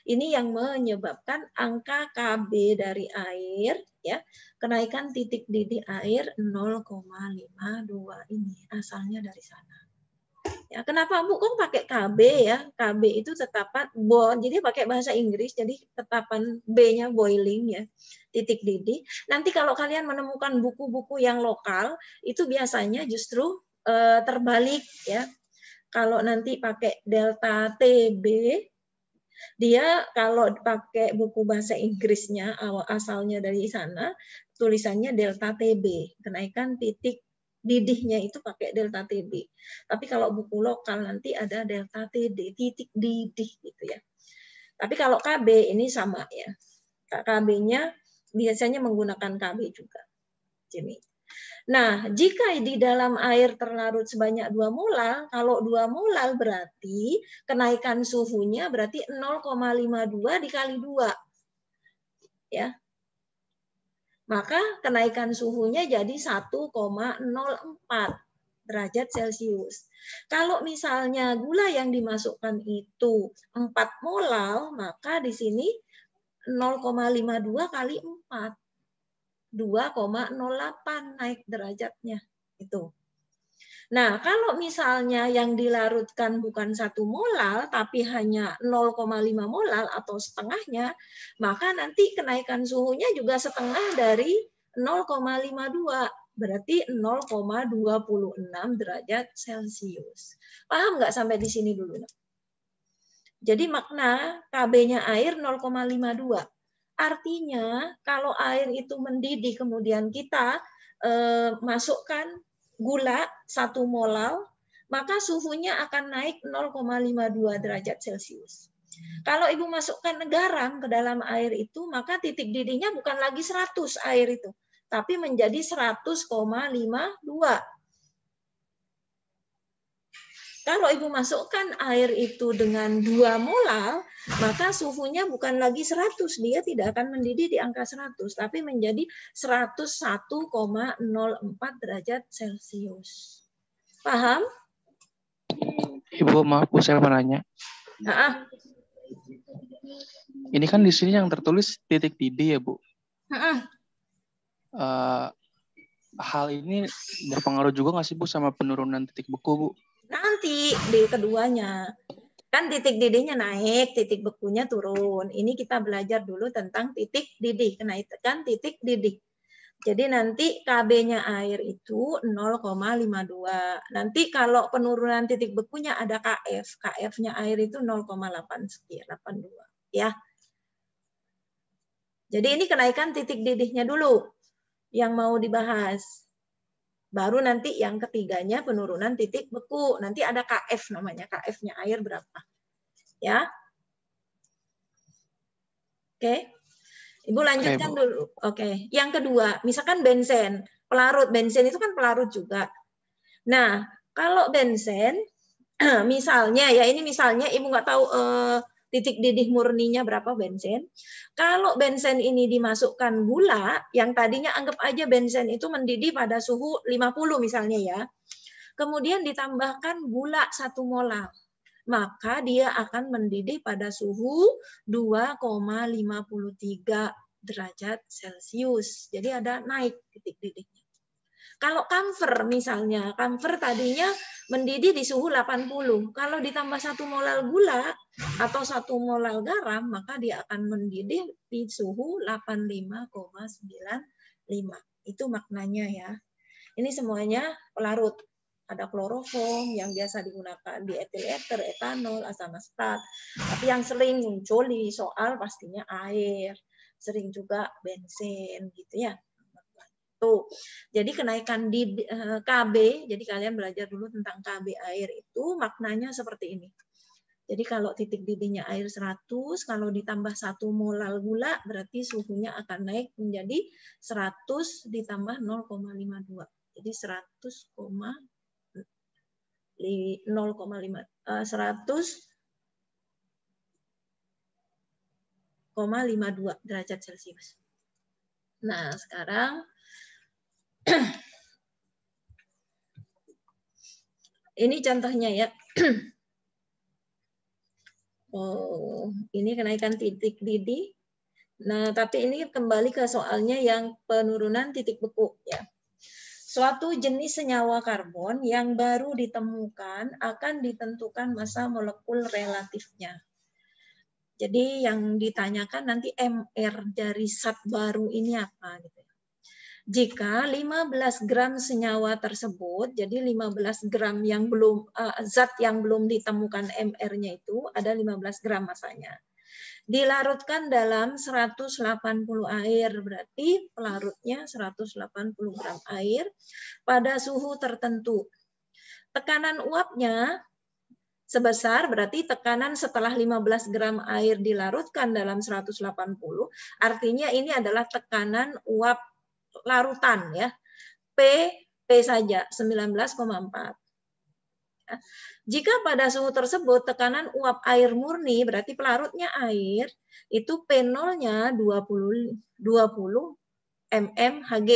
S1: Ini yang menyebabkan angka KB dari air, ya, kenaikan titik didih air 0,52 ini asalnya dari sana. Ya, kenapa Bu kok pakai KB ya? KB itu tetapan jadi pakai bahasa Inggris, jadi tetapan B-nya boiling ya, titik didih. Nanti kalau kalian menemukan buku-buku yang lokal, itu biasanya justru terbalik ya. Kalau nanti pakai delta TB, dia kalau pakai buku bahasa Inggrisnya asalnya dari sana, tulisannya delta TB, kenaikan titik didihnya itu pakai delta TB. Tapi kalau buku lokal nanti ada delta TD, titik didih gitu ya. Tapi kalau KB ini sama ya. KB-nya biasanya menggunakan KB juga. Sini. Nah, jika di dalam air terlarut sebanyak 2 molal, kalau 2 molal berarti kenaikan suhunya berarti 0,52 dikali 2. Ya. Maka kenaikan suhunya jadi 1,04 derajat Celcius. Kalau misalnya gula yang dimasukkan itu 4 molal, maka di sini 0,52 kali 4. 2,08 naik derajatnya. Itu. Nah, kalau misalnya yang dilarutkan bukan 1 molal, tapi hanya 0,5 molal atau setengahnya, maka nanti kenaikan suhunya juga setengah dari 0,52. Berarti 0,26 derajat Celcius. Paham nggak sampai di sini dulu? Jadi makna KB-nya air 0,52. Artinya kalau air itu mendidih kemudian kita masukkan gula 1 molal, maka suhunya akan naik 0,52 derajat Celcius. Kalau Ibu masukkan garam ke dalam air itu, maka titik didihnya bukan lagi 100 air itu, tapi menjadi 100,52. Kalau Ibu masukkan air itu dengan 2 molar, maka suhunya bukan lagi 100, dia tidak akan mendidih di angka 100, tapi menjadi 101,04 derajat Celcius. Paham?
S7: Ibu, maaf Bu, saya mau nanya.
S1: Nah,
S7: Ini kan di sini yang tertulis titik didih ya Bu. Hal ini berpengaruh juga nggak sih Bu sama penurunan titik beku Bu?
S1: nanti di keduanya. Kan titik didihnya naik, titik bekunya turun. Ini kita belajar dulu tentang titik didih, kenaikan titik didih. Jadi nanti KB-nya air itu 0,52. Nanti kalau penurunan titik bekunya ada KF. KF-nya air itu 0,82 ya. Jadi ini kenaikan titik didihnya dulu yang mau dibahas. Baru nanti yang ketiganya penurunan titik beku. Nanti ada KF namanya, KF-nya air berapa. Ya. Oke. Ibu lanjutkan dulu. Oke. Yang kedua, misalkan benzen. Pelarut. Benzen itu kan pelarut juga. Nah, kalau benzen, misalnya ya, ini misalnya Ibu nggak tahu titik didih murninya berapa benzen. Kalau benzen ini dimasukkan gula, yang tadinya anggap aja benzen itu mendidih pada suhu 50 misalnya ya. Kemudian ditambahkan gula 1 molar. Maka dia akan mendidih pada suhu 2,53 derajat Celcius. Jadi ada naik titik didihnya. Kalau camphor misalnya, camphor tadinya mendidih di suhu 80. Kalau ditambah 1 molar gula atau 1 molar garam, maka dia akan mendidih di suhu 85,95. Itu maknanya ya. Ini semuanya pelarut. Ada kloroform yang biasa digunakan di etil ester, etanol, asam asetat. Tapi yang sering muncul di soal pastinya air. Sering juga bensin gitu ya. Tuh. Jadi kenaikan di KB, jadi kalian belajar dulu tentang KB air itu maknanya seperti ini. Jadi kalau titik didihnya air 100, kalau ditambah 1 molar gula berarti suhunya akan naik menjadi 100 ditambah 0,52. Jadi 100,52 derajat Celcius. Nah, sekarang ini contohnya ya. Oh, ini kenaikan titik didih. Nah, tapi ini kembali ke soalnya yang penurunan titik beku ya. Suatu jenis senyawa karbon yang baru ditemukan akan ditentukan massa molekul relatifnya. Jadi yang ditanyakan nanti MR dari zat baru ini apa gitu. Jika 15 gram senyawa tersebut, jadi 15 gram yang belum zat yang belum ditemukan MR-nya itu ada 15 gram masanya. Dilarutkan dalam 180 air, berarti pelarutnya 180 gram air pada suhu tertentu. Tekanan uapnya sebesar, berarti tekanan setelah 15 gram air dilarutkan dalam 180, artinya ini adalah tekanan uap larutan ya. P saja 19,4. Jika pada suhu tersebut tekanan uap air murni berarti pelarutnya air itu P0-nya 20 mmHg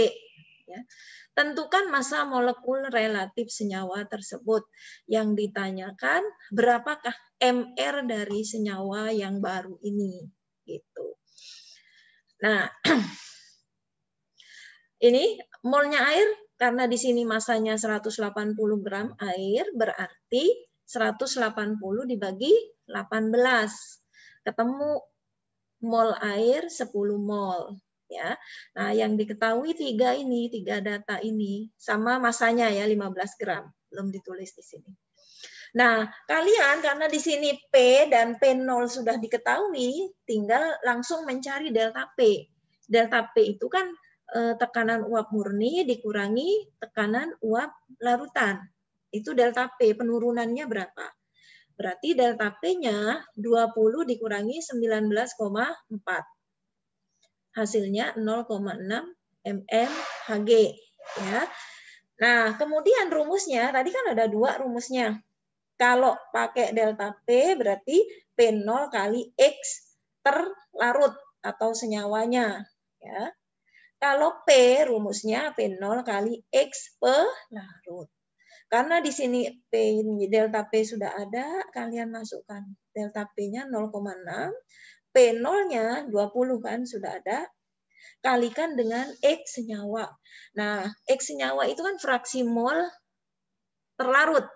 S1: ya. Tentukan massa molekul relatif senyawa tersebut. Yang ditanyakan berapakah MR dari senyawa yang baru ini gitu. Nah, ini molnya air, karena di sini masanya 180 gram air, berarti 180 dibagi 18. Ketemu mol air 10 mol. Ya. Nah, yang diketahui tiga data ini, sama masanya ya 15 gram. Belum ditulis di sini. Nah, kalian karena di sini P dan P0 sudah diketahui, tinggal langsung mencari delta P. Delta P itu kan tekanan uap murni dikurangi tekanan uap larutan. Itu delta P, penurunannya berapa? Berarti delta P-nya 20 dikurangi 19,4. Hasilnya 0,6 mmHg ya. Nah, kemudian rumusnya tadi kan ada 2 rumusnya. Kalau pakai delta P berarti P0 kali X terlarut atau senyawanya ya. Kalau P rumusnya P0 kali X pelarut. Karena di sini delta P sudah ada, kalian masukkan delta P-nya 0,6, P0-nya 20 kan sudah ada, kalikan dengan X senyawa. Nah, X senyawa itu kan fraksi mol terlarut.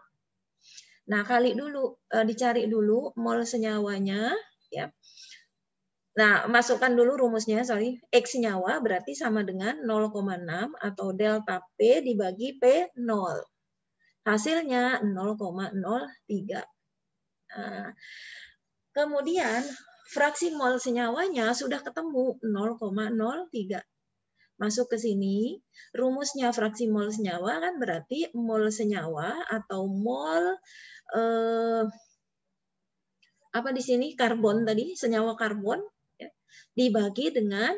S1: Nah, dicari dulu mol senyawanya ya. Nah, masukkan dulu rumusnya, X senyawa berarti sama dengan 0,6 atau delta P dibagi P0. Hasilnya 0,03. Nah, kemudian fraksi mol senyawanya sudah ketemu 0,03. Masuk ke sini, rumusnya fraksi mol senyawa kan berarti mol senyawa atau mol apa di sini karbon tadi, senyawa karbon ya, dibagi dengan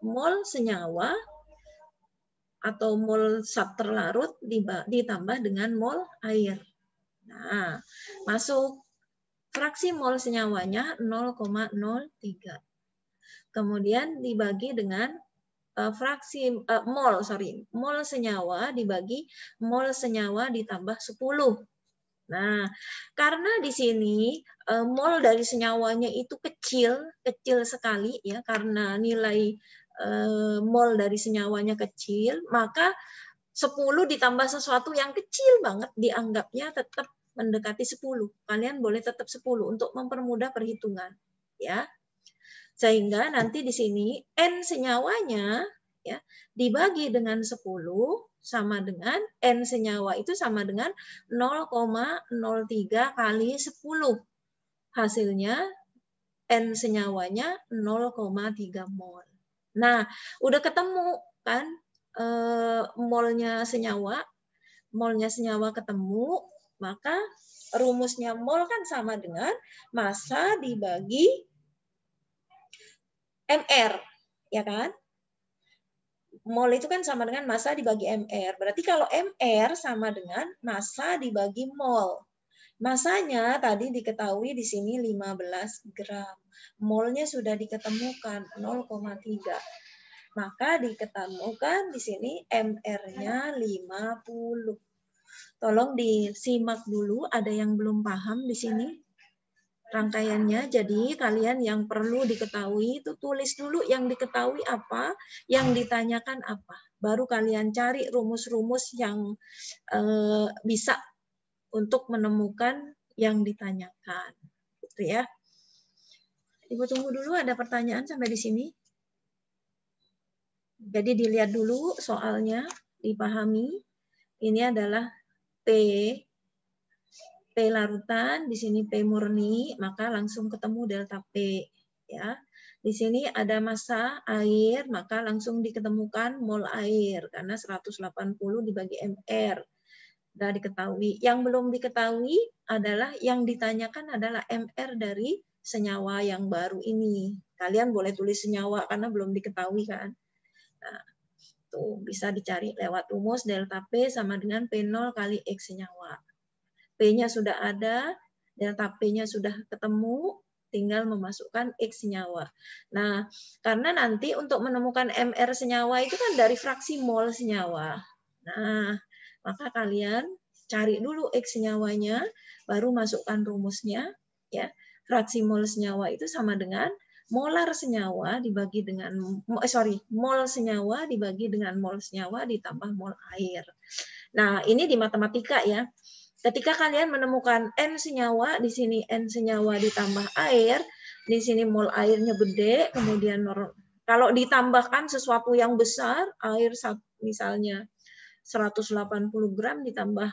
S1: mol senyawa atau mol zat terlarut ditambah dengan mol air. Nah, masuk fraksi mol senyawanya 0,03. Kemudian dibagi dengan mol senyawa dibagi mol senyawa ditambah 10. Nah, karena di sini mol dari senyawanya itu kecil sekali ya, karena nilai mol dari senyawanya kecil, maka 10 ditambah sesuatu yang kecil banget dianggapnya tetap mendekati 10. Kalian boleh tetap 10 untuk mempermudah perhitungan ya. Sehingga nanti di sini N senyawanya ya dibagi dengan 10 sama dengan N senyawa itu sama dengan 0,03 kali 10. Hasilnya N senyawanya 0,3 mol. Nah, udah ketemu kan molnya senyawa ketemu, maka rumusnya mol kan sama dengan massa dibagi MR, ya kan? Mol itu kan sama dengan massa dibagi MR. Berarti kalau MR sama dengan massa dibagi mol. Massanya tadi diketahui di sini 15 gram. Molnya sudah diketemukan 0,3. Maka diketemukan di sini MR-nya 50. Tolong disimak dulu, ada yang belum paham di sini rangkaiannya. Jadi kalian yang perlu diketahui itu tulis dulu yang diketahui apa, yang ditanyakan apa. Baru kalian cari rumus-rumus yang bisa untuk menemukan yang ditanyakan. Gitu ya. Ibu tunggu dulu, ada pertanyaan sampai di sini. Jadi dilihat dulu soalnya, dipahami. Ini adalah P larutan, di sini P murni, maka langsung ketemu delta P ya. Di sini ada massa air, maka langsung diketemukan mol air karena 180 dibagi MR. Sudah diketahui. Yang belum diketahui adalah yang ditanyakan adalah MR dari senyawa yang baru ini. Kalian boleh tulis senyawa karena belum diketahui kan. Nah, tuh bisa dicari lewat rumus delta P sama dengan P0 kali X senyawa. P-nya sudah ada, delta P-nya sudah ketemu, tinggal memasukkan X senyawa. Nah, karena nanti untuk menemukan MR senyawa itu kan dari fraksi mol senyawa. Nah, maka kalian cari dulu X senyawanya, baru masukkan rumusnya. Ya, fraksi mol senyawa itu sama dengan molar senyawa dibagi dengan mol senyawa dibagi dengan mol senyawa ditambah mol air. Nah, ini di matematika ya. Ketika kalian menemukan N senyawa, di sini N senyawa ditambah air, di sini mol airnya gede, kemudian kalau ditambahkan sesuatu yang besar, air misalnya 180 gram ditambah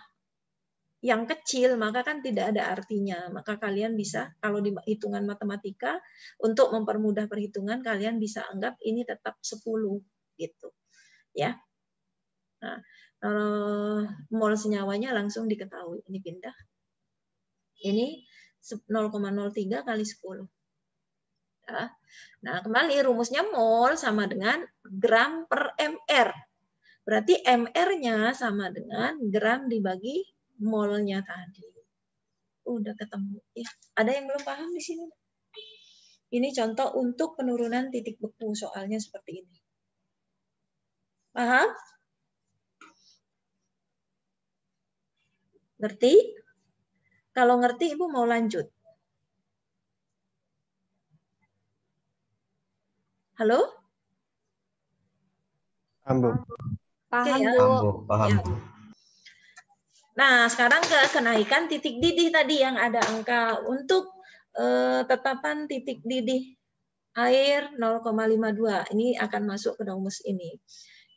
S1: yang kecil, maka kan tidak ada artinya. Maka kalian bisa, kalau di hitungan matematika, untuk mempermudah perhitungan, kalian bisa anggap ini tetap 10. Gitu. Ya. Nah, mol senyawanya langsung diketahui. Ini pindah. Ini 0,03 kali 10. Ya. Nah, kembali rumusnya mol sama dengan gram per mr. Berarti mr-nya sama dengan gram dibagi molnya tadi. Udah ketemu. Ya. Ada yang belum paham di sini? Ini contoh untuk penurunan titik beku, soalnya seperti ini. Paham? Ngerti? Kalau ngerti, Ibu mau lanjut. Halo?
S2: Paham, Bu.
S4: Paham,
S1: ya.
S4: Bu.
S8: Paham.
S1: Ya. Nah, sekarang ke kenaikan titik didih tadi yang ada angka. Untuk tetapan titik didih air 0,52. Ini akan masuk ke rumus ini.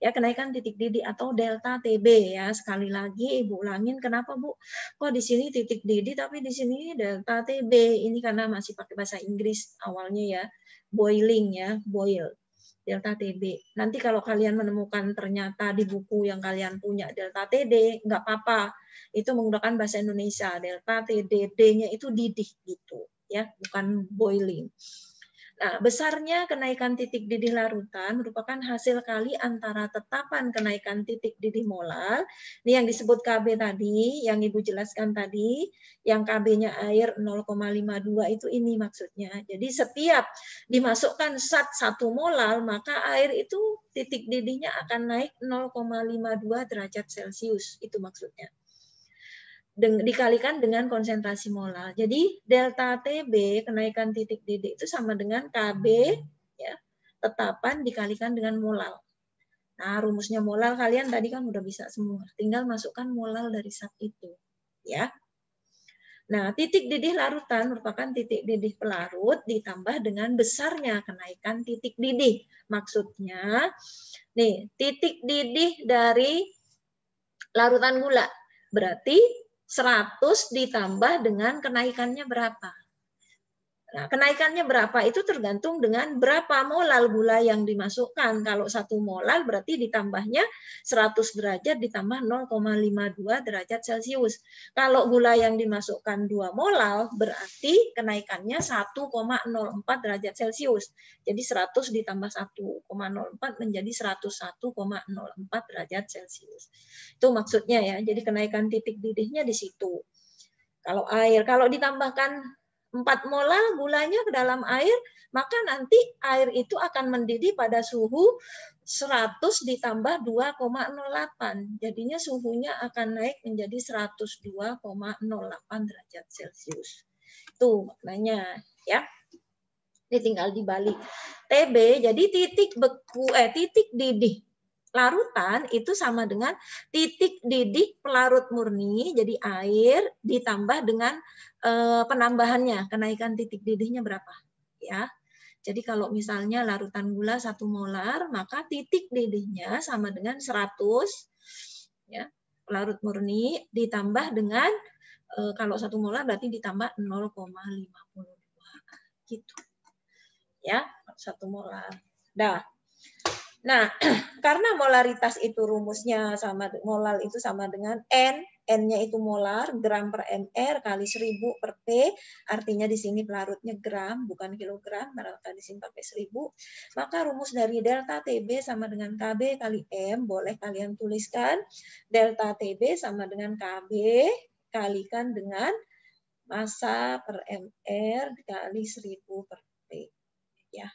S1: Ya, kenaikan titik didih atau delta TB ya. Sekali lagi Ibu ulangin, kenapa Bu? Kok di sini titik didih tapi di sini delta TB. Ini karena masih pakai bahasa Inggris awalnya ya. Boiling ya, boil. Delta TB. Nanti kalau kalian menemukan ternyata di buku yang kalian punya delta TD, nggak apa-apa. Itu menggunakan bahasa Indonesia. Delta TD, D-nya itu didih gitu, ya, bukan boiling. Nah, besarnya kenaikan titik didih larutan merupakan hasil kali antara tetapan kenaikan titik didih molar, ini yang disebut KB tadi, yang Ibu jelaskan tadi, yang KB-nya air 0,52 itu ini maksudnya. Jadi setiap dimasukkan zat 1 molar, maka air itu titik didihnya akan naik 0,52 derajat Celcius, itu maksudnya. Dikalikan dengan konsentrasi molar. Jadi delta TB kenaikan titik didih itu sama dengan KB ya, tetapan dikalikan dengan molar. Nah, rumusnya molar kalian tadi kan udah bisa semua. Tinggal masukkan molar dari zat itu, ya. Nah, titik didih larutan merupakan titik didih pelarut ditambah dengan besarnya kenaikan titik didih. Maksudnya, nih, titik didih dari larutan gula berarti 100 ditambah dengan kenaikannya berapa. Nah, kenaikannya berapa itu tergantung dengan berapa molar gula yang dimasukkan. Kalau 1 molar berarti ditambahnya 100 derajat ditambah 0,52 derajat Celcius. Kalau gula yang dimasukkan 2 molar berarti kenaikannya 1,04 derajat Celcius. Jadi 100 ditambah 1,04 menjadi 101,04 derajat Celcius. Itu maksudnya ya. Jadi kenaikan titik didihnya di situ. Kalau air, kalau ditambahkan 4 molar gulanya ke dalam air, maka nanti air itu akan mendidih pada suhu 100 ditambah 2,08. Jadinya suhunya akan naik menjadi 102,08 derajat Celcius. Itu maknanya ya. Ini tinggal dibalik. TB jadi titik beku titik didih larutan itu sama dengan titik didih pelarut murni, jadi air ditambah dengan penambahannya, kenaikan titik didihnya berapa, ya. Jadi kalau misalnya larutan gula 1 molar, maka titik didihnya sama dengan 100, ya, pelarut murni ditambah dengan kalau 1 molar berarti ditambah 0,52, gitu, ya, 1 molar. Nah, karena molaritas itu rumusnya sama, molar itu sama dengan N, N-nya itu molar, gram per mr kali 1000 per P, artinya di sini pelarutnya gram, bukan kilogram, karena di sini pakai 1000, maka rumus dari delta TB sama dengan KB kali M, boleh kalian tuliskan, delta TB sama dengan KB, kalikan dengan massa per mr kali 1000 per P. Ya,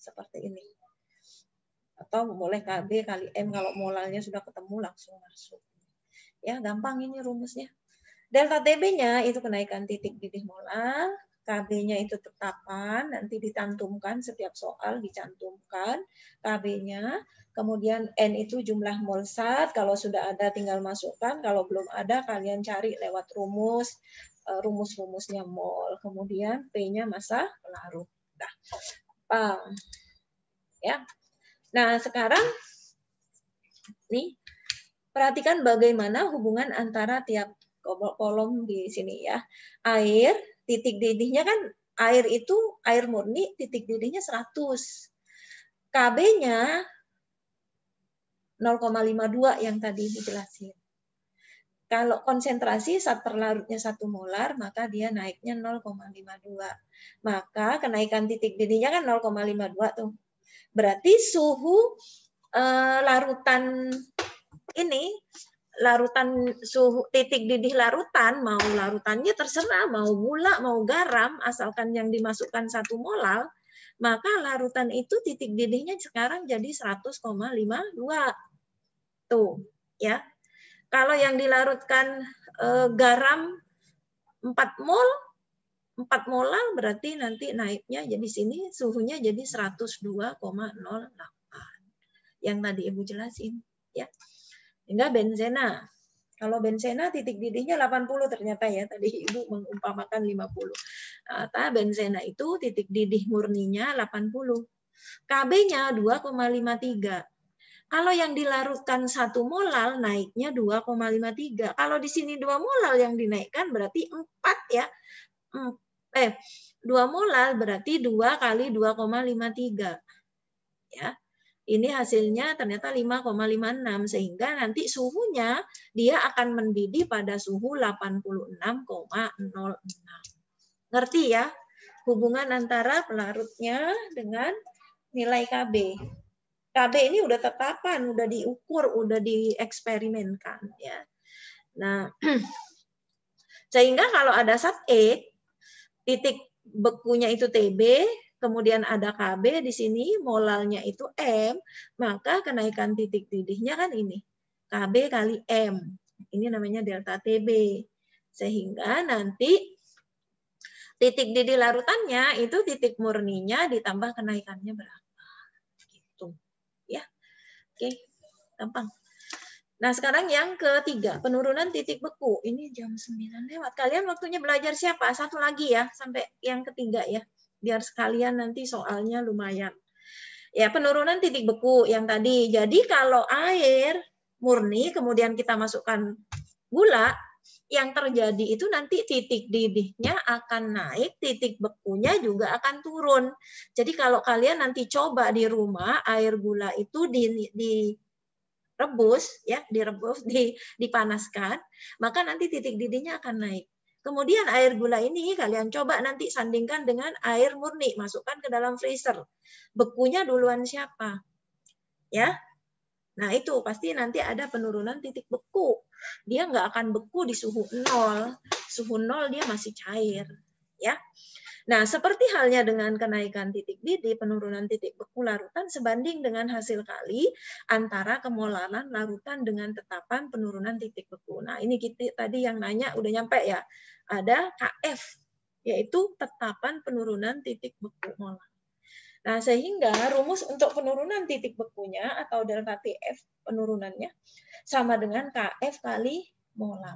S1: seperti ini. Atau boleh KB kali M kalau molalnya sudah ketemu langsung masuk. Ya, gampang ini rumusnya. Delta TB-nya itu kenaikan titik didih molar, KB-nya itu tetapan, nanti dicantumkan setiap soal dicantumkan KB-nya, kemudian N itu jumlah mol zat, kalau sudah ada tinggal masukkan, kalau belum ada kalian cari lewat rumus-rumusnya mol, kemudian P-nya massa pelarut. Nah, ya. Nah, sekarang nih perhatikan bagaimana hubungan antara tiap kolom di sini ya. Air, titik didihnya kan air itu air murni, titik didihnya 100. KB-nya 0,52 yang tadi dijelasin. Kalau konsentrasi zat terlarutnya 1 molar, maka dia naiknya 0,52. Maka kenaikan titik didihnya kan 0,52 tuh. Berarti suhu larutan ini, larutan suhu titik didih larutan, mau larutannya terserah, mau gula, mau garam, asalkan yang dimasukkan 1 molar, maka larutan itu titik didihnya sekarang jadi 100,52. Tuh, ya. Kalau yang dilarutkan garam 4 mol, 4 molar berarti nanti naiknya jadi sini suhunya jadi 102,08. Yang tadi Ibu jelasin, ya. Hingga benzena. Kalau benzena titik didihnya 80 ternyata ya, tadi Ibu mengumpamakan 50. Nah, benzena itu titik didih murninya 80. KB-nya 2,53. Kalau yang dilarutkan 1 molar naiknya 2,53. Kalau di sini 2 molar yang dinaikkan berarti 4 ya. 2 molar berarti 2 kali 2,53. Ya. Ini hasilnya ternyata 5,56 sehingga nanti suhunya dia akan mendidih pada suhu 86,06. Ngerti ya? Hubungan antara pelarutnya dengan nilai KB. KB ini udah tetapan, udah diukur, udah dieksperimenkan ya. Nah, sehingga kalau ada zat E, titik bekunya itu TB, kemudian ada KB di sini, molalnya itu M, maka kenaikan titik didihnya kan ini, KB kali M. Ini namanya delta TB. Sehingga nanti titik didih larutannya itu titik murninya ditambah kenaikannya berapa. Ya, oke, gampang. Nah, sekarang yang ketiga, penurunan titik beku. Ini jam 9 lewat. Kalian waktunya belajar siapa? Satu lagi ya, sampai yang ketiga ya. Biar sekalian nanti soalnya lumayan. Ya, penurunan titik beku yang tadi. Jadi kalau air murni, kemudian kita masukkan gula, yang terjadi itu nanti titik didihnya akan naik, titik bekunya juga akan turun. Jadi kalau kalian nanti coba di rumah air gula itu direbus, dipanaskan, maka nanti titik didihnya akan naik. Kemudian air gula ini kalian coba nanti sandingkan dengan air murni, masukkan ke dalam freezer. Bekunya duluan siapa? Ya. Nah, itu pasti nanti ada penurunan titik beku. Dia nggak akan beku di suhu 0. Suhu 0 dia masih cair. Ya. Nah, seperti halnya dengan kenaikan titik didih, penurunan titik beku larutan sebanding dengan hasil kali antara kemolaran larutan dengan tetapan penurunan titik beku. Nah, ini kita tadi yang nanya udah nyampe ya. Ada KF, yaitu tetapan penurunan titik beku molar. Nah, sehingga rumus untuk penurunan titik bekunya atau delta TF penurunannya sama dengan KF kali molar.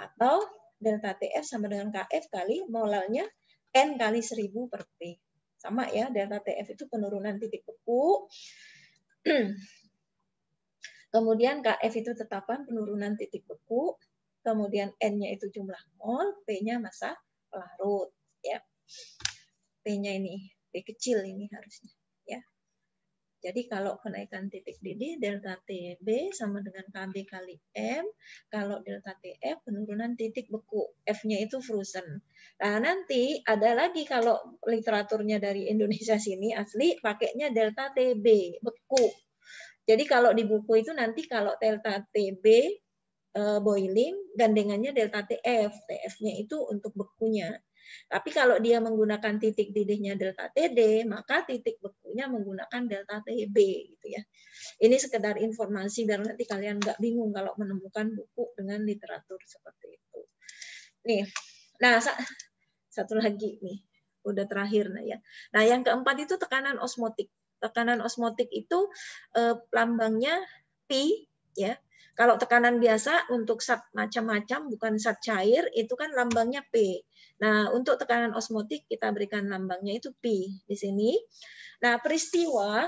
S1: Atau delta TF sama dengan KF kali molalnya N kali 1000 per P. Sama ya, delta TF itu penurunan titik beku. Kemudian KF itu tetapan penurunan titik beku. Kemudian N-nya itu jumlah mol, P-nya massa pelarut. Ya. P-nya ini P kecil ini harusnya ya. Jadi kalau kenaikan titik didih delta TB sama dengan KB kali M, kalau delta TF penurunan titik beku, F-nya itu frozen. Nah, nanti ada lagi kalau literaturnya dari Indonesia sini asli pakainya delta TB, beku. Jadi kalau di buku itu nanti kalau delta TB boiling gandengannya delta TF. TF-nya itu untuk bekunya. Tapi kalau dia menggunakan titik didihnya delta TD, maka titik bekunya menggunakan delta TB gitu ya. Ini sekedar informasi biar nanti kalian nggak bingung kalau menemukan buku dengan literatur seperti itu. Nih, nah satu lagi nih, udah terakhir nah ya. Nah yang keempat itu tekanan osmotik. Tekanan osmotik itu lambangnya P ya. Kalau tekanan biasa untuk zat macam-macam bukan zat cair itu kan lambangnya P. Nah, untuk tekanan osmotik kita berikan lambangnya itu P di sini. Nah, peristiwa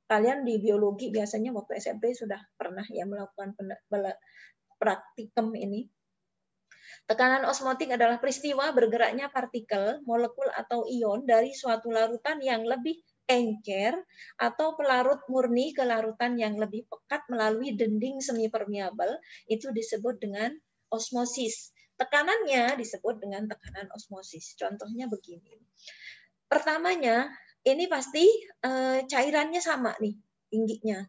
S1: kalian di biologi biasanya waktu SMP sudah pernah ya melakukan praktikum ini. Tekanan osmotik adalah peristiwa bergeraknya partikel, molekul atau ion dari suatu larutan yang lebih encer atau pelarut murni ke larutan yang lebih pekat melalui dinding semi permeabel itu disebut dengan osmosis. Tekanannya disebut dengan tekanan osmosis. Contohnya begini. Pertamanya ini pasti cairannya sama nih tingginya.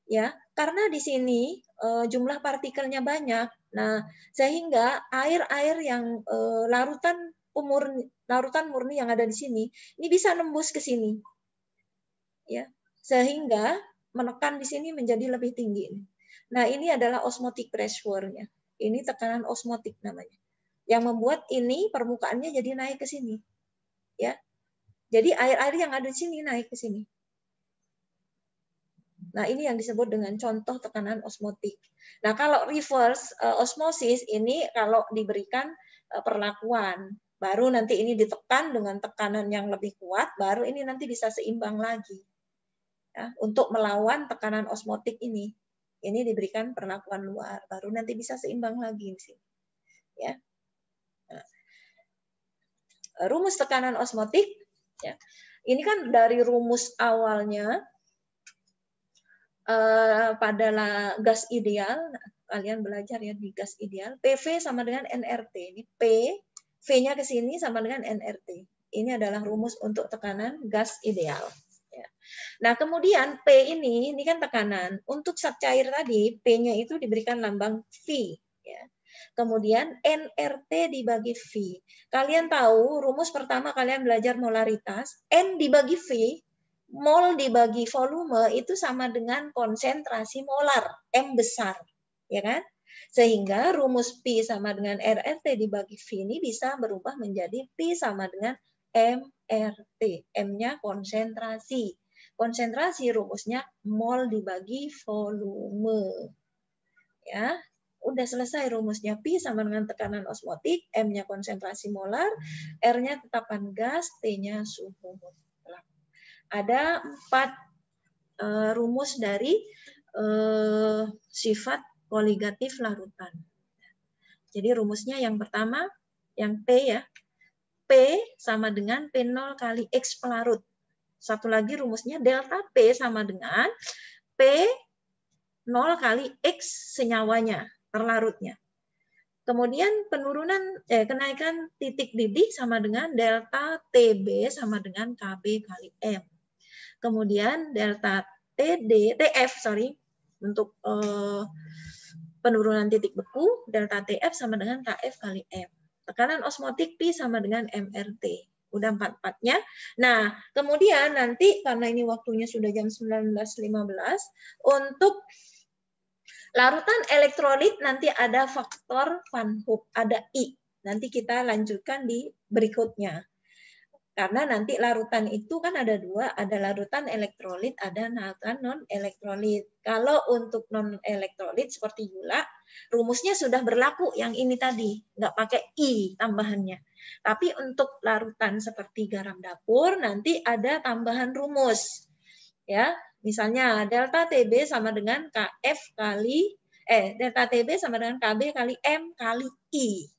S1: Ya, karena di sini jumlah partikelnya banyak. Nah, sehingga air-air yang larutan murni yang ada di sini ini bisa nembus ke sini. Ya, sehingga menekan di sini menjadi lebih tinggi. Nah, ini adalah osmotic pressure-nya. Ini tekanan osmotik namanya. Yang membuat ini permukaannya jadi naik ke sini. Ya. Jadi air-air yang ada di sini naik ke sini. Nah, ini yang disebut dengan contoh tekanan osmotik. Nah, kalau reverse osmosis ini kalau diberikan perlakuan, baru nanti ini ditekan dengan tekanan yang lebih kuat, baru ini nanti bisa seimbang lagi. Ya, untuk melawan tekanan osmotik ini. Ini diberikan perlakuan luar, baru nanti bisa seimbang lagi di sini. Ya. Nah, rumus tekanan osmotik, ya. Ini kan dari rumus awalnya pada gas ideal, kalian belajar ya di gas ideal, PV sama dengan nRT. Ini P, V-nya ke sini sama dengan nRT. Ini adalah rumus untuk tekanan gas ideal. Ya. Nah, kemudian P ini kan tekanan. Untuk zat cair tadi, P-nya itu diberikan lambang V. Ya. Kemudian nRT dibagi V. Kalian tahu rumus pertama kalian belajar molaritas, N dibagi V, mol dibagi volume itu sama dengan konsentrasi molar, M besar, ya kan? Sehingga rumus P sama dengan RRT dibagi V ini bisa berubah menjadi P sama dengan MRT. M-nya konsentrasi. Konsentrasi rumusnya mol dibagi volume. Ya, udah selesai rumusnya. P sama dengan tekanan osmotik, M-nya konsentrasi molar, R-nya tetapan gas, T-nya suhu mutlak. Ada 4 rumus dari sifat koligatif larutan. Jadi rumusnya yang pertama, yang P ya. P sama dengan P0 kali X pelarut. Satu lagi rumusnya delta P sama dengan P0 kali X senyawanya, terlarutnya. Kemudian kenaikan titik didih sama dengan delta TB sama dengan KB kali M. Kemudian delta TF untuk penurunan titik beku, delta TF sama dengan KF kali M. Tekanan osmotik P sama dengan MRT. Udah 4-4-nya. Nah, kemudian nanti karena ini waktunya sudah jam 19.15, untuk larutan elektrolit nanti ada faktor Van Hoek, ada I. Nanti kita lanjutkan di berikutnya. Karena nanti larutan itu kan ada 2, ada larutan elektrolit, ada larutan non-elektrolit. Kalau untuk non-elektrolit seperti gula, rumusnya sudah berlaku yang ini tadi, nggak pakai I tambahannya. Tapi untuk larutan seperti garam dapur, nanti ada tambahan rumus. Ya, misalnya delta TB sama dengan KF kali, delta TB sama dengan KB kali M kali I.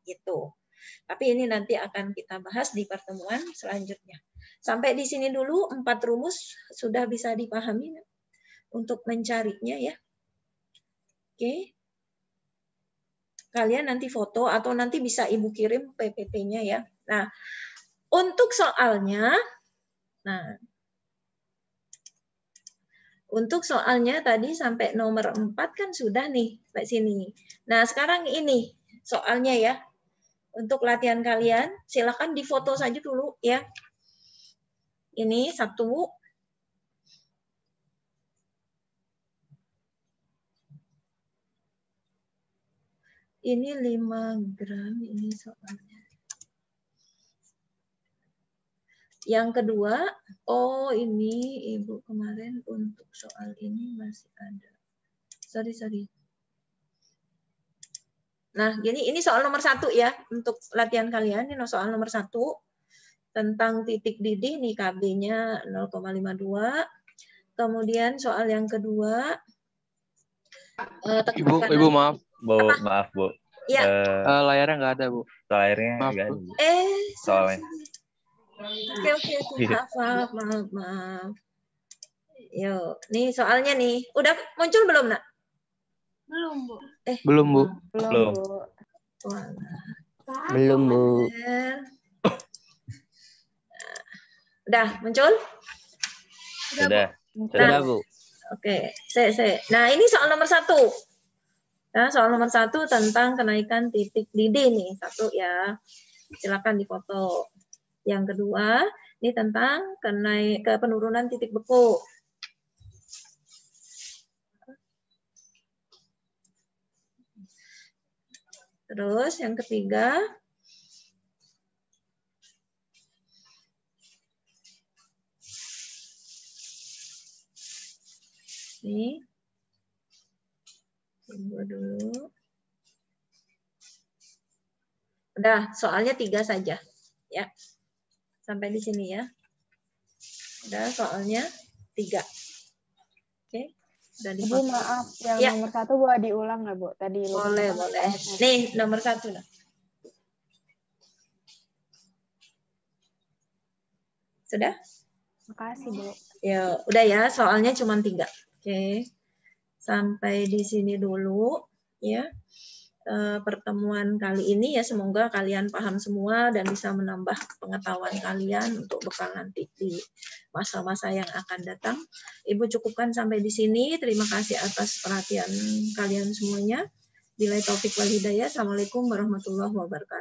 S1: Gitu. Tapi ini nanti akan kita bahas di pertemuan selanjutnya. Sampai di sini dulu 4 rumus sudah bisa dipahami untuk mencarinya ya. Oke. Kalian nanti foto atau nanti bisa Ibu kirim PPT-nya ya. Nah, untuk soalnya, untuk soalnya tadi sampai nomor 4 kan sudah nih sampai sini. Nah, sekarang ini soalnya ya. Untuk latihan kalian, silakan difoto saja dulu ya. Ini 1. Ini 5 gram, ini soalnya. Yang kedua, oh ini Ibu kemarin untuk soal ini masih ada. Sorry. Nah, ini soal nomor 1 ya untuk latihan kalian. Ini soal nomor 1 tentang titik didih nih KB-nya 0,52. Kemudian soal yang kedua
S7: Ibu maaf.
S8: Maaf, Bu.
S1: Ya.
S7: Layarnya nggak ada, Bu.
S8: Layarnya nggak ada.
S1: Soalnya. Oke. Maaf. Yuk, nih soalnya nih. Udah muncul belum, Nak?
S3: Belum, Bu.
S7: Belum, Bu.
S2: Belum.
S8: Belum, Bu.
S1: Udah muncul?
S2: Sudah.
S8: Sudah, Bu.
S1: Oke, Nah, ini soal nomor 1. Nah, soal nomor 1 tentang kenaikan titik didih nih. 1 ya. Silakan difoto. Yang kedua, ini tentang penurunan titik beku. Terus yang ketiga, nih, tunggu dulu. Udah, soalnya 3 saja, ya. Sampai di sini ya. Udah, soalnya 3. Oke, udah
S5: Bu,
S1: difoto.
S5: maaf, yang
S1: Ya.
S5: nomor 1 boleh diulang nggak, Bu? Tadi lupa.
S1: Boleh. Nih, nomor 1. Nah. Sudah?
S5: Makasih, Bu.
S1: Ya, udah ya, soalnya cuma 3. Oke. Sampai di sini dulu ya. Pertemuan kali ini ya, semoga kalian paham semua dan bisa menambah pengetahuan kalian untuk bekal nanti di masa-masa yang akan datang. Ibu cukupkan sampai di sini. Terima kasih atas perhatian kalian semuanya. Billahi taufik wal hidayah. Assalamualaikum warahmatullahi wabarakatuh.